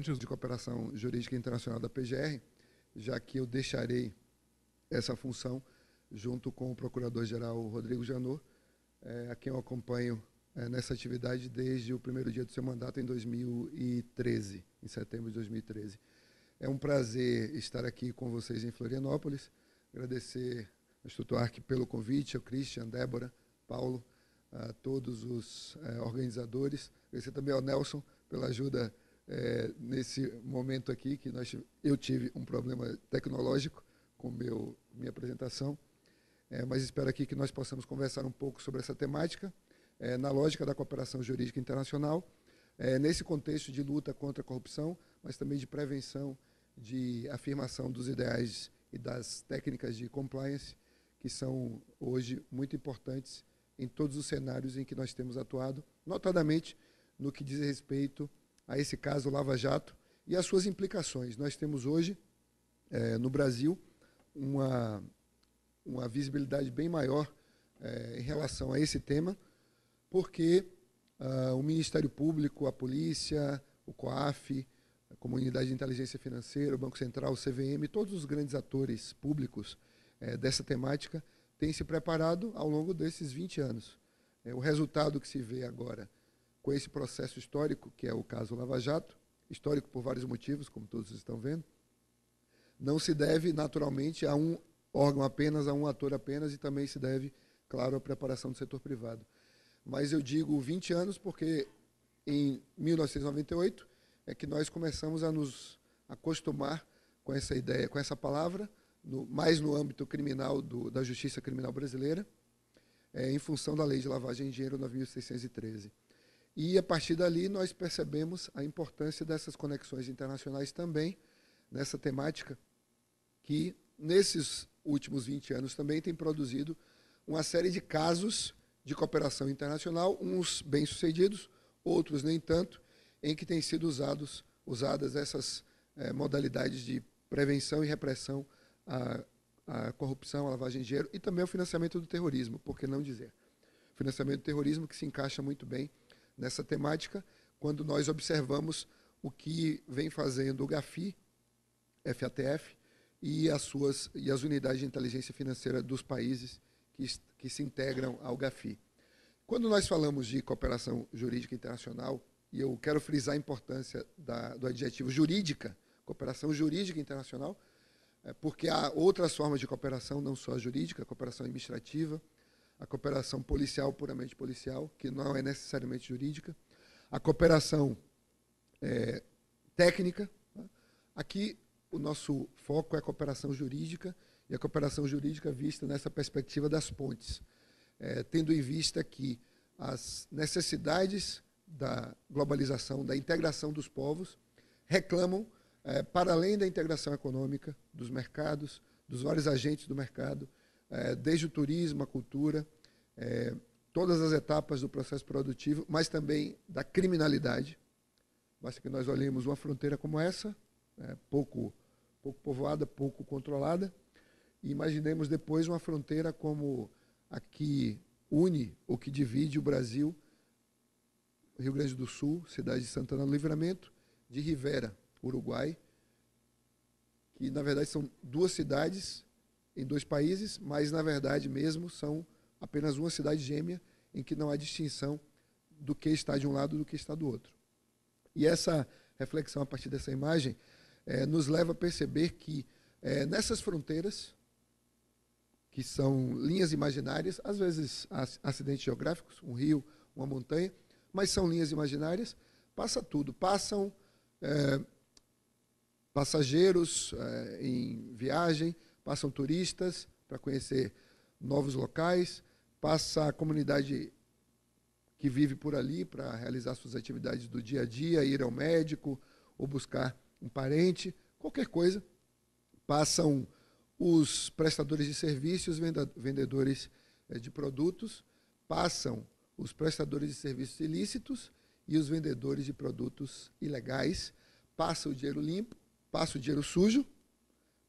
De Cooperação Jurídica Internacional da PGR, já que eu deixarei essa função junto com o Procurador-Geral Rodrigo Janot, a quem eu acompanho nessa atividade desde o primeiro dia do seu mandato em 2013, em setembro de 2013. É um prazer estar aqui com vocês em Florianópolis, agradecer ao Instituto Arc pelo convite, ao Christian, Débora, Paulo, a todos os organizadores, agradecer também ao Nelson pela ajuda nesse momento aqui, que eu tive um problema tecnológico com minha apresentação, mas espero aqui que nós possamos conversar um pouco sobre essa temática, na lógica da cooperação jurídica internacional, nesse contexto de luta contra a corrupção, mas também de prevenção, de afirmação dos ideais e das técnicas de compliance, que são hoje muito importantes em todos os cenários em que nós temos atuado, notadamente no que diz respeito a esse caso Lava Jato e as suas implicações. Nós temos hoje, no Brasil, uma visibilidade bem maior em relação a esse tema, porque o Ministério Público, a Polícia, o COAF, a Comunidade de Inteligência Financeira, o Banco Central, o CVM, todos os grandes atores públicos dessa temática têm se preparado ao longo desses 20 anos. O resultado que se vê agora com esse processo histórico, que é o caso Lava Jato, histórico por vários motivos, como todos estão vendo, não se deve naturalmente a um órgão apenas, a um ator apenas, e também se deve, claro, à preparação do setor privado. Mas eu digo 20 anos porque em 1998 é que nós começamos a nos acostumar com essa ideia, com essa palavra, mais no âmbito criminal da justiça criminal brasileira, em função da Lei de Lavagem de Dinheiro 9.613. E, a partir dali, nós percebemos a importância dessas conexões internacionais também, nessa temática, que, nesses últimos 20 anos, também tem produzido uma série de casos de cooperação internacional, uns bem-sucedidos, outros nem tanto, em que têm sido usadas essas modalidades de prevenção e repressão à corrupção, à lavagem de dinheiro e também ao financiamento do terrorismo, por que não dizer? Financiamento do terrorismo que se encaixa muito bem nessa temática, quando nós observamos o que vem fazendo o GAFI, FATF, e as unidades de inteligência financeira dos países que se integram ao GAFI. Quando nós falamos de cooperação jurídica internacional, e eu quero frisar a importância do adjetivo jurídica, cooperação jurídica internacional, porque há outras formas de cooperação, não só a jurídica, a cooperação administrativa, a cooperação policial, puramente policial, que não é necessariamente jurídica, a cooperação técnica. Aqui, o nosso foco é a cooperação jurídica, e a cooperação jurídica vista nessa perspectiva das pontes, tendo em vista que as necessidades da globalização, da integração dos povos, reclamam, para além da integração econômica, dos mercados, dos vários agentes do mercado, desde o turismo, a cultura, todas as etapas do processo produtivo, mas também da criminalidade. Basta que nós olhemos uma fronteira como essa, pouco povoada, pouco controlada, e imaginemos depois uma fronteira como a que une ou que divide o Brasil, Rio Grande do Sul, cidade de Santana do Livramento, de Rivera, Uruguai, que na verdade são duas cidades em dois países, mas na verdade mesmo são apenas uma cidade gêmea em que não há distinção do que está de um lado e do que está do outro. E essa reflexão a partir dessa imagem nos leva a perceber que nessas fronteiras, que são linhas imaginárias, às vezes acidentes geográficos, um rio, uma montanha, mas são linhas imaginárias, passa tudo. Passam passageiros em viagem, passam turistas para conhecer novos locais, passa a comunidade que vive por ali para realizar suas atividades do dia a dia, ir ao médico ou buscar um parente, qualquer coisa. Passam os prestadores de serviços, vendedores de produtos, passam os prestadores de serviços ilícitos e os vendedores de produtos ilegais, passa o dinheiro limpo, passa o dinheiro sujo,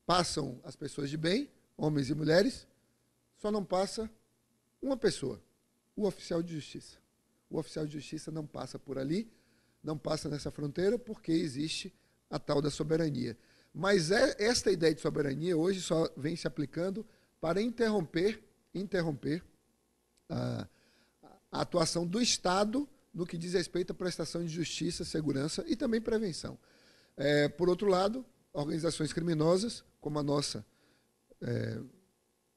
passam as pessoas de bem, homens e mulheres, só não passa uma pessoa, o oficial de justiça. O oficial de justiça não passa por ali, não passa nessa fronteira, porque existe a tal da soberania. Mas esta ideia de soberania hoje só vem se aplicando para interromper a atuação do Estado no que diz respeito à prestação de justiça, segurança e também prevenção. Por outro lado, organizações criminosas, como a nossa,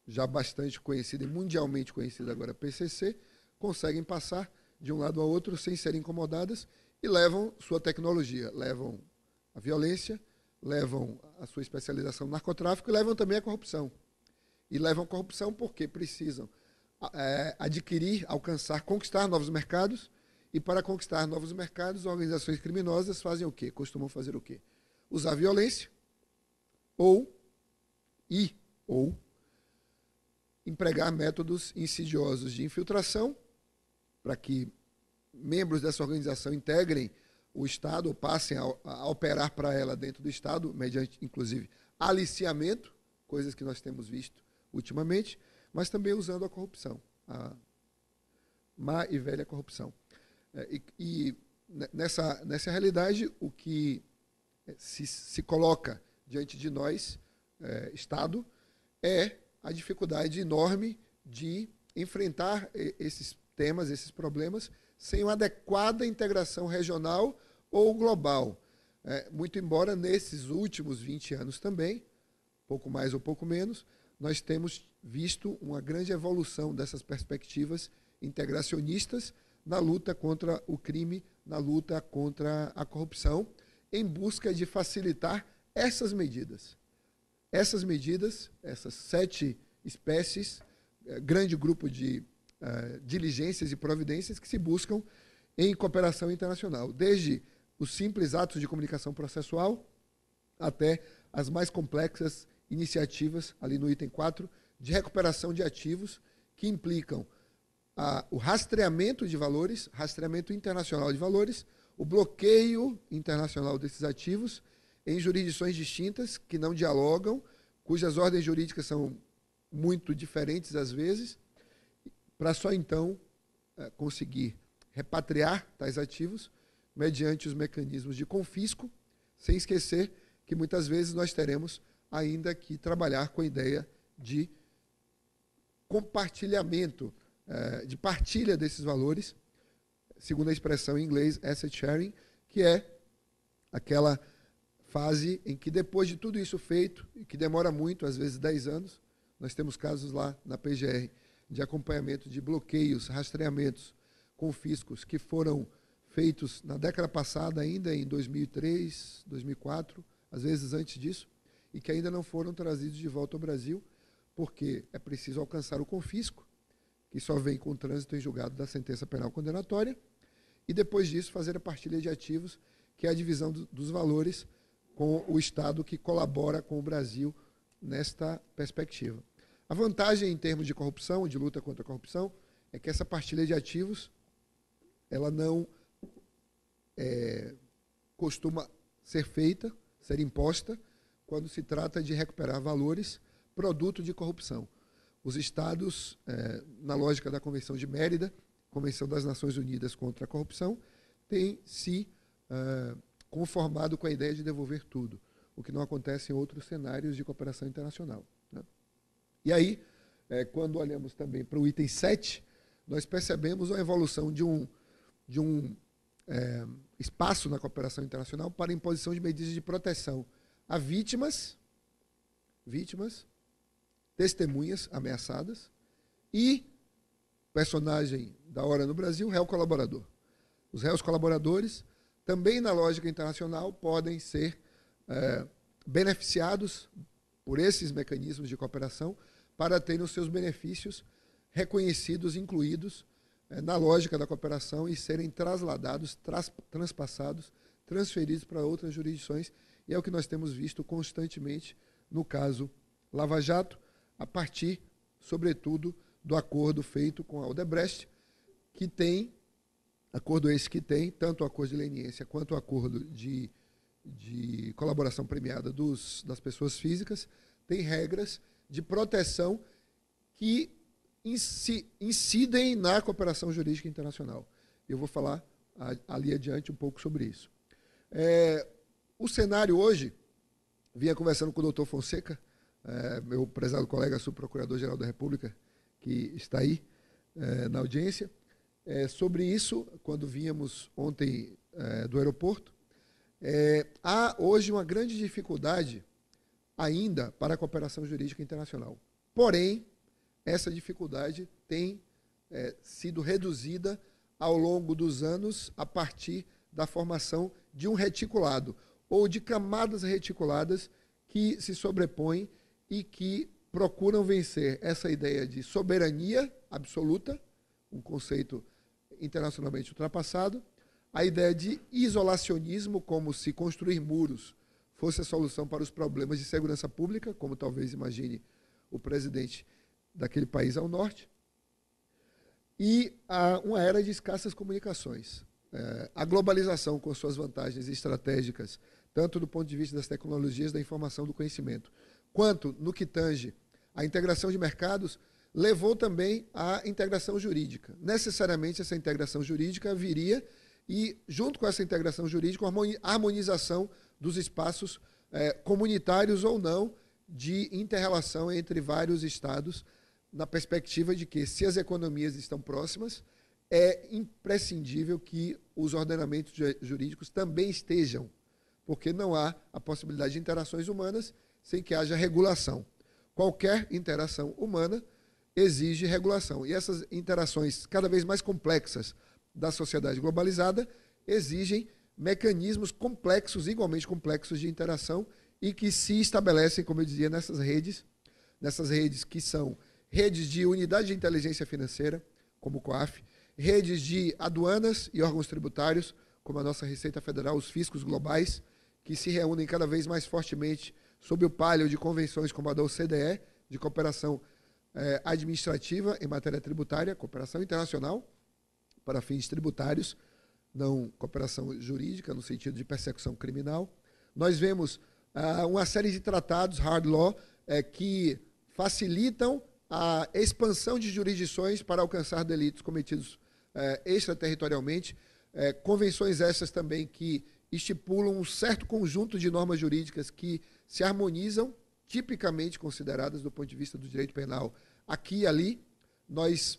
já bastante conhecida e mundialmente conhecida agora, PCC, conseguem passar de um lado ao outro sem serem incomodadas e levam sua tecnologia, levam a violência, levam a sua especialização no narcotráfico e levam também a corrupção. E levam a corrupção porque precisam adquirir, alcançar, conquistar novos mercados, e para conquistar novos mercados, organizações criminosas fazem o quê? Costumam fazer o quê? Usar violência ou empregar métodos insidiosos de infiltração para que membros dessa organização integrem o Estado ou passem a operar para ela dentro do Estado, mediante, inclusive, aliciamento, coisas que nós temos visto ultimamente, mas também usando a corrupção, a má e velha corrupção. Nessa realidade, o que se coloca diante de nós, Estado, é a dificuldade enorme de enfrentar esses temas, esses problemas, sem uma adequada integração regional ou global. Muito embora nesses últimos 20 anos também, pouco mais ou pouco menos, nós temos visto uma grande evolução dessas perspectivas integracionistas na luta contra o crime, na luta contra a corrupção, em busca de facilitar essas medidas. Essas medidas, essas 7 espécies, grande grupo de diligências e providências que se buscam em cooperação internacional, desde os simples atos de comunicação processual até as mais complexas iniciativas, ali no item 4, de recuperação de ativos, que implicam o rastreamento de valores, rastreamento internacional de valores, o bloqueio internacional desses ativos em jurisdições distintas, que não dialogam, cujas ordens jurídicas são muito diferentes às vezes, para só então conseguir repatriar tais ativos mediante os mecanismos de confisco, sem esquecer que muitas vezes nós teremos ainda que trabalhar com a ideia de compartilhamento, de partilha desses valores, segundo a expressão em inglês, asset sharing, que é aquela fase em que depois de tudo isso feito, e que demora muito, às vezes 10 anos, nós temos casos lá na PGR de acompanhamento de bloqueios, rastreamentos, confiscos, que foram feitos na década passada, ainda em 2003, 2004, às vezes antes disso, e que ainda não foram trazidos de volta ao Brasil, porque é preciso alcançar o confisco, que só vem com o trânsito em julgado da sentença penal condenatória, e depois disso fazer a partilha de ativos, que é a divisão dos valores com o Estado que colabora com o Brasil nesta perspectiva. A vantagem em termos de corrupção, de luta contra a corrupção, é que essa partilha de ativos ela não costuma ser feita, ser imposta, quando se trata de recuperar valores produto de corrupção. Os Estados, na lógica da Convenção de Mérida, Convenção das Nações Unidas contra a Corrupção, têm se conformado com a ideia de devolver tudo, o que não acontece em outros cenários de cooperação internacional, né? E aí, quando olhamos também para o item 7, nós percebemos a evolução de um espaço na cooperação internacional para a imposição de medidas de proteção a vítimas, testemunhas ameaçadas e, personagem da hora no Brasil, réu colaborador. Os réus colaboradores, também na lógica internacional, podem ser beneficiados por esses mecanismos de cooperação para terem os seus benefícios reconhecidos, incluídos na lógica da cooperação e serem trasladados, transpassados, transferidos para outras jurisdições. E é o que nós temos visto constantemente no caso Lava Jato, a partir, sobretudo, do acordo feito com a Odebrecht, que tem, acordo esse que tem, tanto o acordo de leniência quanto o acordo de colaboração premiada das pessoas físicas, tem regras de proteção que incidem na cooperação jurídica internacional. Eu vou falar ali adiante um pouco sobre isso. O cenário hoje, vinha conversando com o doutor Fonseca, meu prezado colega subprocurador-geral da República, que está aí na audiência, sobre isso, quando vínhamos ontem do aeroporto. Há hoje uma grande dificuldade ainda para a cooperação jurídica internacional. Porém, essa dificuldade tem sido reduzida ao longo dos anos a partir da formação de um reticulado ou de camadas reticuladas que se sobrepõem e que procuram vencer essa ideia de soberania absoluta, um conceito internacionalmente ultrapassado, a ideia de isolacionismo, como se construir muros fosse a solução para os problemas de segurança pública, como talvez imagine o presidente daquele país ao norte, e uma era de escassas comunicações. A globalização, com suas vantagens estratégicas, tanto do ponto de vista das tecnologias, da informação, do conhecimento, quanto no que tange a integração de mercados, levou também à integração jurídica. Necessariamente, essa integração jurídica viria e, junto com essa integração jurídica, a harmonização dos espaços comunitários ou não de inter-relação entre vários estados, na perspectiva de que, se as economias estão próximas, é imprescindível que os ordenamentos jurídicos também estejam, porque não há a possibilidade de interações humanas sem que haja regulação. Qualquer interação humana exige regulação. E essas interações cada vez mais complexas da sociedade globalizada exigem mecanismos complexos, igualmente complexos de interação, e que se estabelecem, como eu dizia, nessas redes que são redes de unidade de inteligência financeira, como o COAF, redes de aduanas e órgãos tributários, como a nossa Receita Federal, os fiscos globais, que se reúnem cada vez mais fortemente sob o palio de convenções como a da OCDE, de cooperação administrativa em matéria tributária, cooperação internacional para fins tributários, não cooperação jurídica no sentido de persecução criminal. Nós vemos uma série de tratados, hard law, que facilitam a expansão de jurisdições para alcançar delitos cometidos extraterritorialmente, convenções essas também que estipulam um certo conjunto de normas jurídicas que se harmonizam, tipicamente consideradas do ponto de vista do direito penal aqui e ali. Nós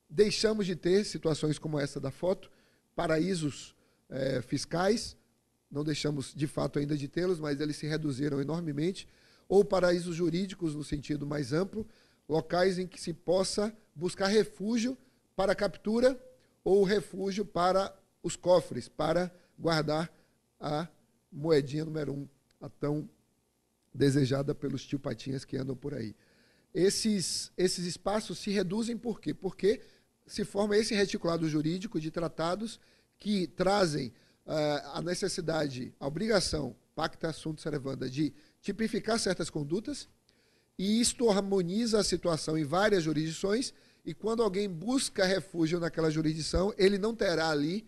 deixamos de ter situações como essa da foto, paraísos fiscais, não deixamos de fato ainda de tê-los, mas eles se reduziram enormemente, ou paraísos jurídicos no sentido mais amplo, locais em que se possa buscar refúgio para a captura ou refúgio para os cofres, para guardar a moedinha número 1, a tão desejada pelos tio Patinhas que andam por aí. Esses espaços se reduzem por quê? Porque se forma esse reticulado jurídico de tratados que trazem a necessidade, a obrigação, pacta sunt servanda, de tipificar certas condutas, e isto harmoniza a situação em várias jurisdições, e quando alguém busca refúgio naquela jurisdição, ele não terá ali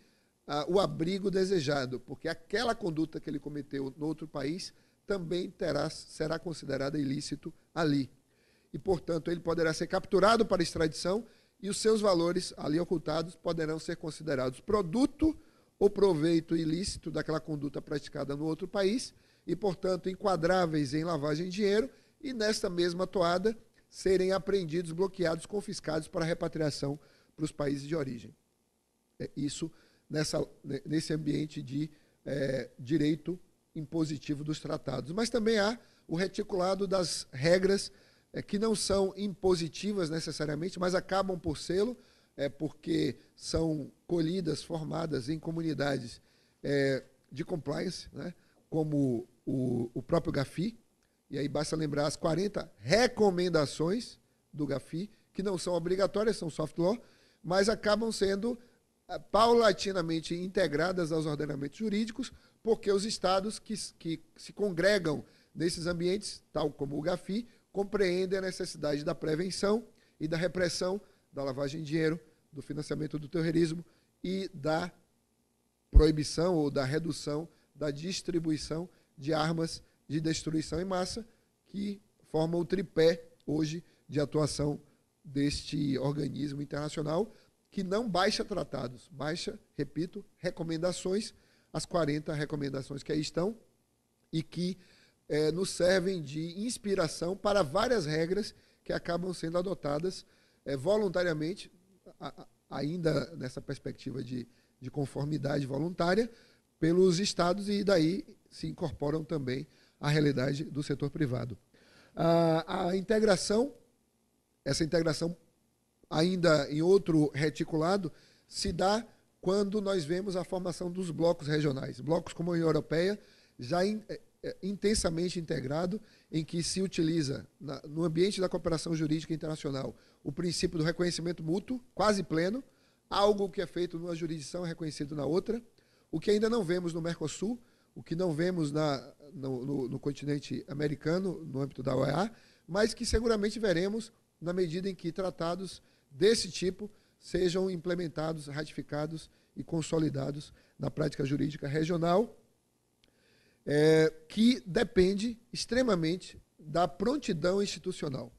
o abrigo desejado, porque aquela conduta que ele cometeu no outro país também será considerada ilícito ali. E, portanto, ele poderá ser capturado para extradição e os seus valores ali ocultados poderão ser considerados produto ou proveito ilícito daquela conduta praticada no outro país e, portanto, enquadráveis em lavagem de dinheiro e, nesta mesma toada, serem apreendidos, bloqueados, confiscados para repatriação para os países de origem. Isso nesse ambiente de direito impositivo dos tratados. Mas também há o reticulado das regras que não são impositivas necessariamente, mas acabam por sê-lo, porque são colhidas, formadas em comunidades de compliance, né, como o próprio GAFI, e aí basta lembrar as 40 recomendações do GAFI, que não são obrigatórias, são soft law, mas acabam sendo paulatinamente integradas aos ordenamentos jurídicos, porque os estados que se congregam nesses ambientes, tal como o GAFI, compreendem a necessidade da prevenção e da repressão da lavagem de dinheiro, do financiamento do terrorismo e da proibição ou da redução da distribuição de armas de destruição em massa, que formam o tripé hoje de atuação deste organismo internacional, que não baixa tratados, baixa, repito, recomendações, as 40 recomendações que aí estão, e que nos servem de inspiração para várias regras que acabam sendo adotadas voluntariamente, ainda nessa perspectiva de conformidade voluntária, pelos estados, e daí se incorporam também à realidade do setor privado. A integração, essa integração ainda em outro reticulado, se dá quando nós vemos a formação dos blocos regionais. Blocos como a União Europeia, já intensamente integrado, em que se utiliza, no ambiente da cooperação jurídica internacional, o princípio do reconhecimento mútuo, quase pleno, algo que é feito numa jurisdição é reconhecido na outra, o que ainda não vemos no Mercosul, o que não vemos no continente americano, no âmbito da OEA, mas que seguramente veremos na medida em que tratados desse tipo sejam implementados, ratificados e consolidados na prática jurídica regional, que depende extremamente da prontidão institucional.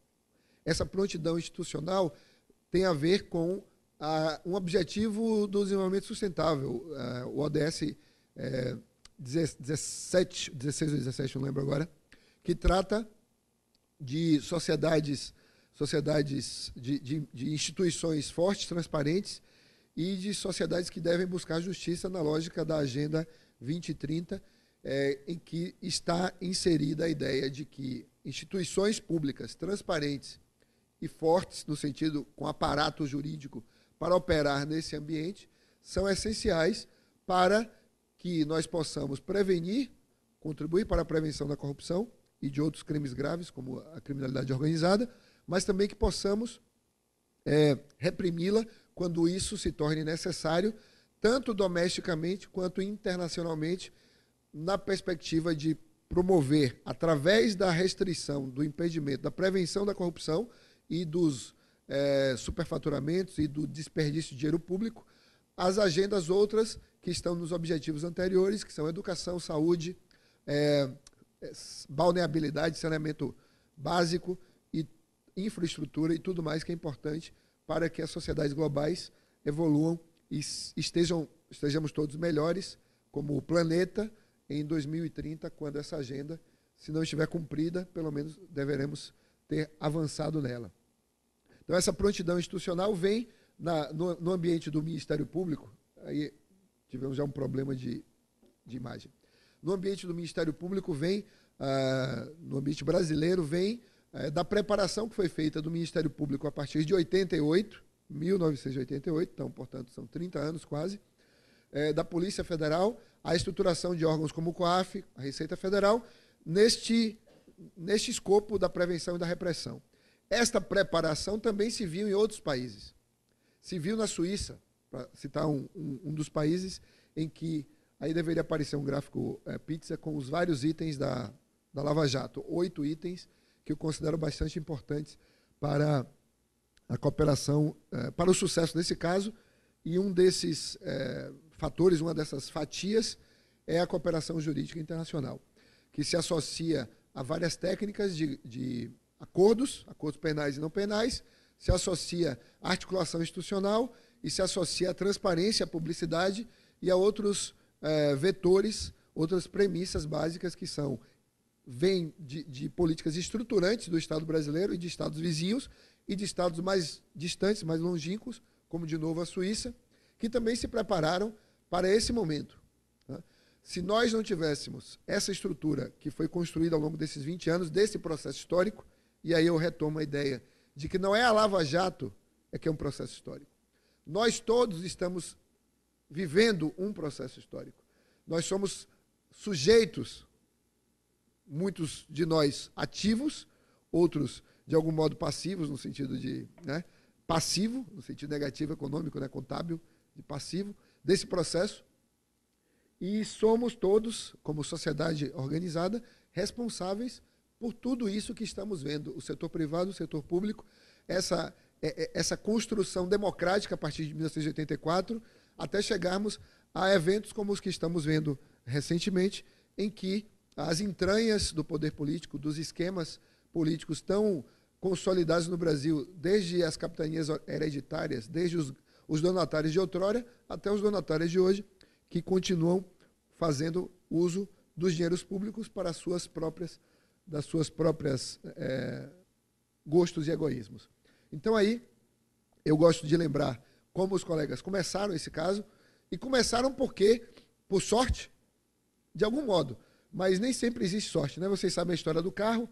Essa prontidão institucional tem a ver com um objetivo do desenvolvimento sustentável, o ODS 16 ou 17, não lembro agora, que trata de sociedades de instituições fortes, transparentes, e de sociedades que devem buscar justiça na lógica da Agenda 2030, em que está inserida a ideia de que instituições públicas transparentes e fortes, no sentido com aparato jurídico, para operar nesse ambiente, são essenciais para que nós possamos prevenir, contribuir para a prevenção da corrupção e de outros crimes graves, como a criminalidade organizada, mas também que possamos reprimi-la quando isso se torne necessário, tanto domesticamente quanto internacionalmente, na perspectiva de promover, através da restrição, do impedimento, da prevenção da corrupção e dos superfaturamentos e do desperdício de dinheiro público, as agendas outras que estão nos objetivos anteriores, que são educação, saúde, balneabilidade, saneamento básico e infraestrutura e tudo mais que é importante para que as sociedades globais evoluam e estejamos todos melhores como planeta em 2030, quando essa agenda, se não estiver cumprida, pelo menos deveremos ter avançado nela. Então, essa prontidão institucional vem no ambiente do Ministério Público, aí tivemos já um problema de imagem. No ambiente do Ministério Público vem, no ambiente brasileiro, vem da preparação que foi feita do Ministério Público a partir de 1988, então, portanto, são 30 anos quase, da Polícia Federal, a estruturação de órgãos como o COAF, a Receita Federal, neste escopo da prevenção e da repressão. Esta preparação também se viu em outros países. Se viu na Suíça, para citar um dos países em que, aí deveria aparecer um gráfico pizza com os vários itens da Lava Jato, 8 itens que eu considero bastante importantes para a cooperação, para o sucesso desse caso, e um desses fatores, uma dessas fatias, é a cooperação jurídica internacional, que se associa a várias técnicas de acordos penais e não penais, se associa à articulação institucional e se associa à transparência, à publicidade e a outros vetores, outras premissas básicas que vêm de políticas estruturantes do Estado brasileiro e de Estados vizinhos e de Estados mais distantes, mais longínquos, como de novo a Suíça, que também se prepararam para esse momento. Se nós não tivéssemos essa estrutura que foi construída ao longo desses 20 anos, desse processo histórico, e aí eu retomo a ideia de que não é a Lava Jato que é um processo histórico. Nós todos estamos vivendo um processo histórico. Nós somos sujeitos, muitos de nós ativos, outros de algum modo passivos, no sentido de passivo, no sentido negativo econômico, contábil, de passivo, desse processo. E somos todos, como sociedade organizada, responsáveis por tudo isso que estamos vendo, o setor privado, o setor público, essa construção democrática a partir de 1984, até chegarmos a eventos como os que estamos vendo recentemente, em que as entranhas do poder político, dos esquemas políticos tão consolidados no Brasil, desde as capitanias hereditárias, desde os donatários de outrora até os donatários de hoje, que continuam fazendo uso dos dinheiros públicos para das suas próprias gostos e egoísmos. Então aí eu gosto de lembrar como os colegas começaram esse caso, e começaram porque, por sorte, de algum modo, mas nem sempre existe sorte, né? Vocês sabem a história do carro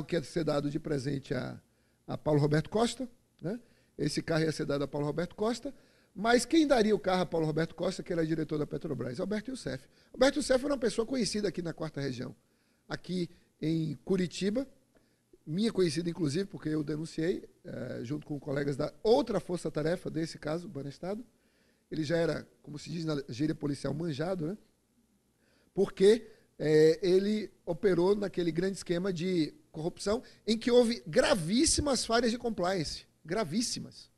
que ia ser dado de presente a Paulo Roberto Costa, né? Esse carro ia ser dado a Paulo Roberto Costa, mas quem daria o carro a Paulo Roberto Costa, que era diretor da Petrobras? Alberto Youssef. Alberto Youssef era uma pessoa conhecida aqui na 4ª Região, aqui em Curitiba, minha conhecida, inclusive, porque eu denunciei, junto com colegas da outra força-tarefa desse caso, Banestado. Ele já era, como se diz na gíria policial, manjado, né? Porque ele operou naquele grande esquema de corrupção em que houve gravíssimas falhas de compliance, gravíssimas.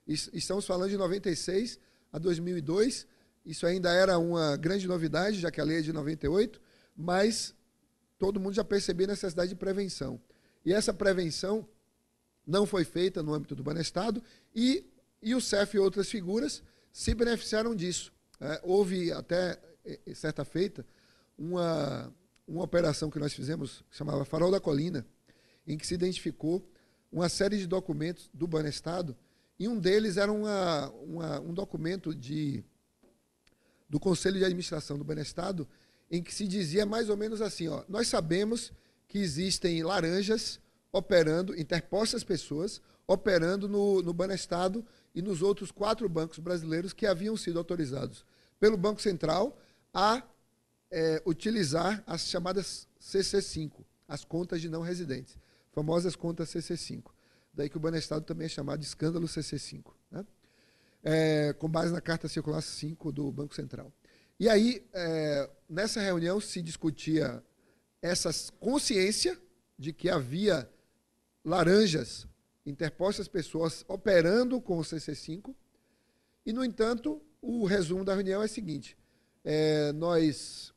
Estamos falando de 96 a 2002, isso ainda era uma grande novidade, já que a lei é de 98, mas todo mundo já percebia a necessidade de prevenção. E essa prevenção não foi feita no âmbito do Banestado, e o CEF e outras figuras se beneficiaram disso. Houve até, certa feita, uma operação que nós fizemos, que chamava Farol da Colina, em que se identificou uma série de documentos do Banestado, e um deles era um documento do Conselho de Administração do Banestado, em que se dizia mais ou menos assim, nós sabemos que existem laranjas operando, interpostas pessoas, operando no Banestado e nos outros 4 bancos brasileiros que haviam sido autorizados pelo Banco Central a utilizar as chamadas CC5, as contas de não residentes, famosas contas CC5. Daí que o Banestado também é chamado de escândalo CC5, né? Com base na Carta Circular 5 do Banco Central. E aí, nessa reunião, se discutia essa consciência de que havia laranjas, interpostas pessoas operando com o CC5, e, no entanto, o resumo da reunião é o seguinte: nós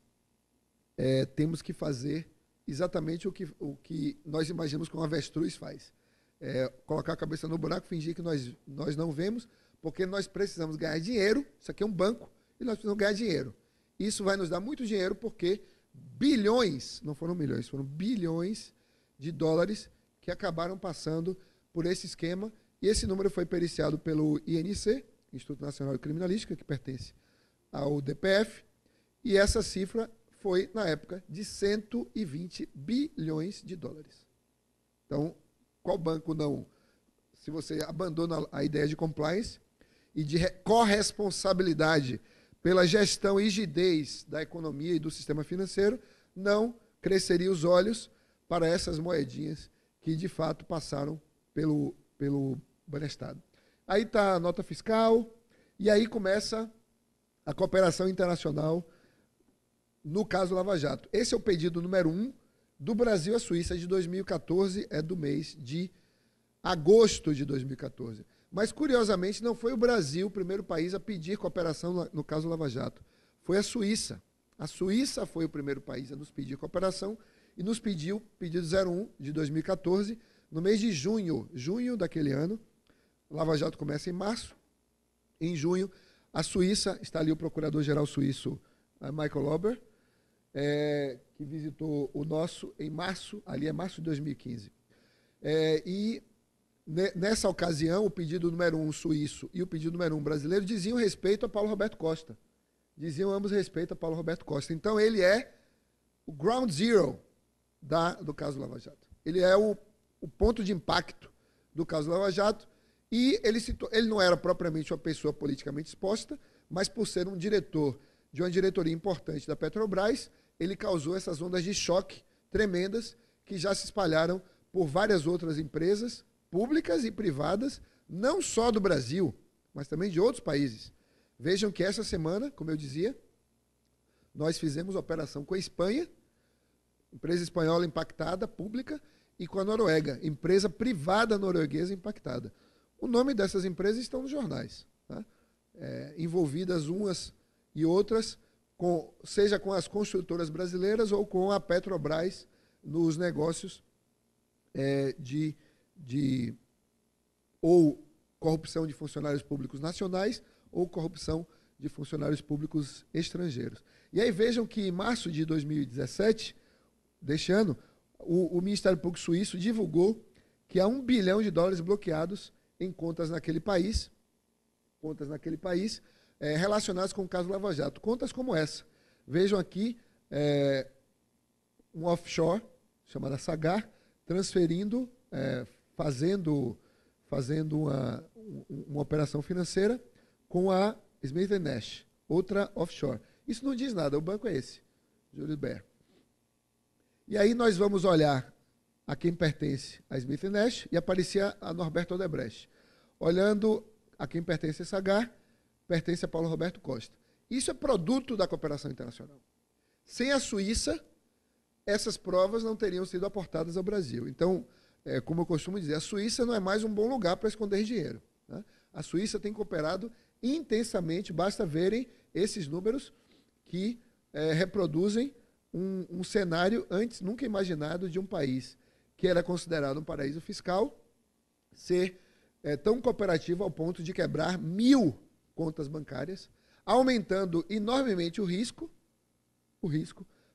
temos que fazer exatamente o que nós imaginamos que um avestruz faz. Colocar a cabeça no buraco, fingir que nós não vemos, porque nós precisamos ganhar dinheiro, isso aqui é um banco, e nós precisamos ganhar dinheiro. Isso vai nos dar muito dinheiro, porque bilhões, não foram milhões, foram bilhões de dólares que acabaram passando por esse esquema, e esse número foi periciado pelo INC, Instituto Nacional de Criminalística, que pertence ao DPF, e essa cifra foi, na época, de 120 bilhões de dólares. Então, qual banco não, se você abandona a ideia de compliance e de corresponsabilidade pela gestão e rigidez da economia e do sistema financeiro, não cresceria os olhos para essas moedinhas que, de fato, passaram pelo Banestado. Aí está a nota fiscal, e aí começa a cooperação internacional no caso Lava Jato. Esse é o pedido número 1 do Brasil à Suíça de 2014, é do mês de agosto de 2014. Mas, curiosamente, não foi o Brasil o primeiro país a pedir cooperação no caso Lava Jato. Foi a Suíça. A Suíça foi o primeiro país a nos pedir cooperação e nos pediu, pedido 01 de 2014, no mês de junho daquele ano. Lava Jato começa em março. Em junho, a Suíça, está ali o procurador-geral suíço, Michael Lauber, que visitou o nosso em março, ali é março de 2015. E nessa ocasião, o pedido número 1 suíço e o pedido número 1 brasileiro diziam respeito a Paulo Roberto Costa. Diziam ambos respeito a Paulo Roberto Costa. Então, ele é o ground zero do caso Lava Jato. Ele é o ponto de impacto do caso Lava Jato, e ele não era propriamente uma pessoa politicamente exposta, mas por ser um diretor de uma diretoria importante da Petrobras, ele causou essas ondas de choque tremendas que já se espalharam por várias outras empresas públicas e privadas, não só do Brasil, mas também de outros países. Vejam que essa semana, como eu dizia, nós fizemos operação com a Espanha, empresa espanhola impactada, pública, e com a Noruega, empresa privada norueguesa impactada. O nome dessas empresas estão nos jornais, tá? Envolvidas umas e outras, seja com as construtoras brasileiras ou com a Petrobras nos negócios de ou corrupção de funcionários públicos nacionais ou corrupção de funcionários públicos estrangeiros. E aí vejam que em março de 2017, deste ano, o Ministério Público Suíço divulgou que há $1 bilhão bloqueados em contas naquele país, relacionadas com o caso Lava Jato. Contas como essa. Vejam aqui um offshore, chamada Sagar, transferindo, fazendo uma operação financeira com a Smith Nash, outra offshore. Isso não diz nada, o banco é esse, Julius Baer. E aí nós vamos olhar a quem pertence a Smith Nash e aparecia a Norberto Odebrecht. Olhando a quem pertence a Sagar, pertence a Paulo Roberto Costa. Isso é produto da cooperação internacional. Sem a Suíça, essas provas não teriam sido aportadas ao Brasil. Então, como eu costumo dizer, a Suíça não é mais um bom lugar para esconder dinheiro, né? A Suíça tem cooperado intensamente, basta verem esses números que reproduzem um cenário antes nunca imaginado de um país que era considerado um paraíso fiscal ser tão cooperativo ao ponto de quebrar 1.000 contas bancárias, aumentando enormemente o risco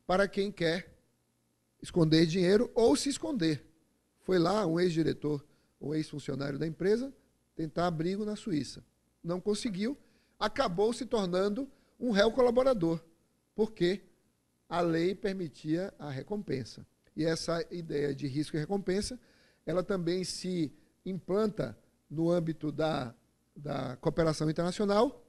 para quem quer esconder dinheiro ou se esconder. Foi lá um ex-diretor, um ex-funcionário da empresa, tentar abrigo na Suíça. Não conseguiu, acabou se tornando um réu colaborador, porque a lei permitia a recompensa. E essa ideia de risco e recompensa, ela também se implanta no âmbito da cooperação internacional.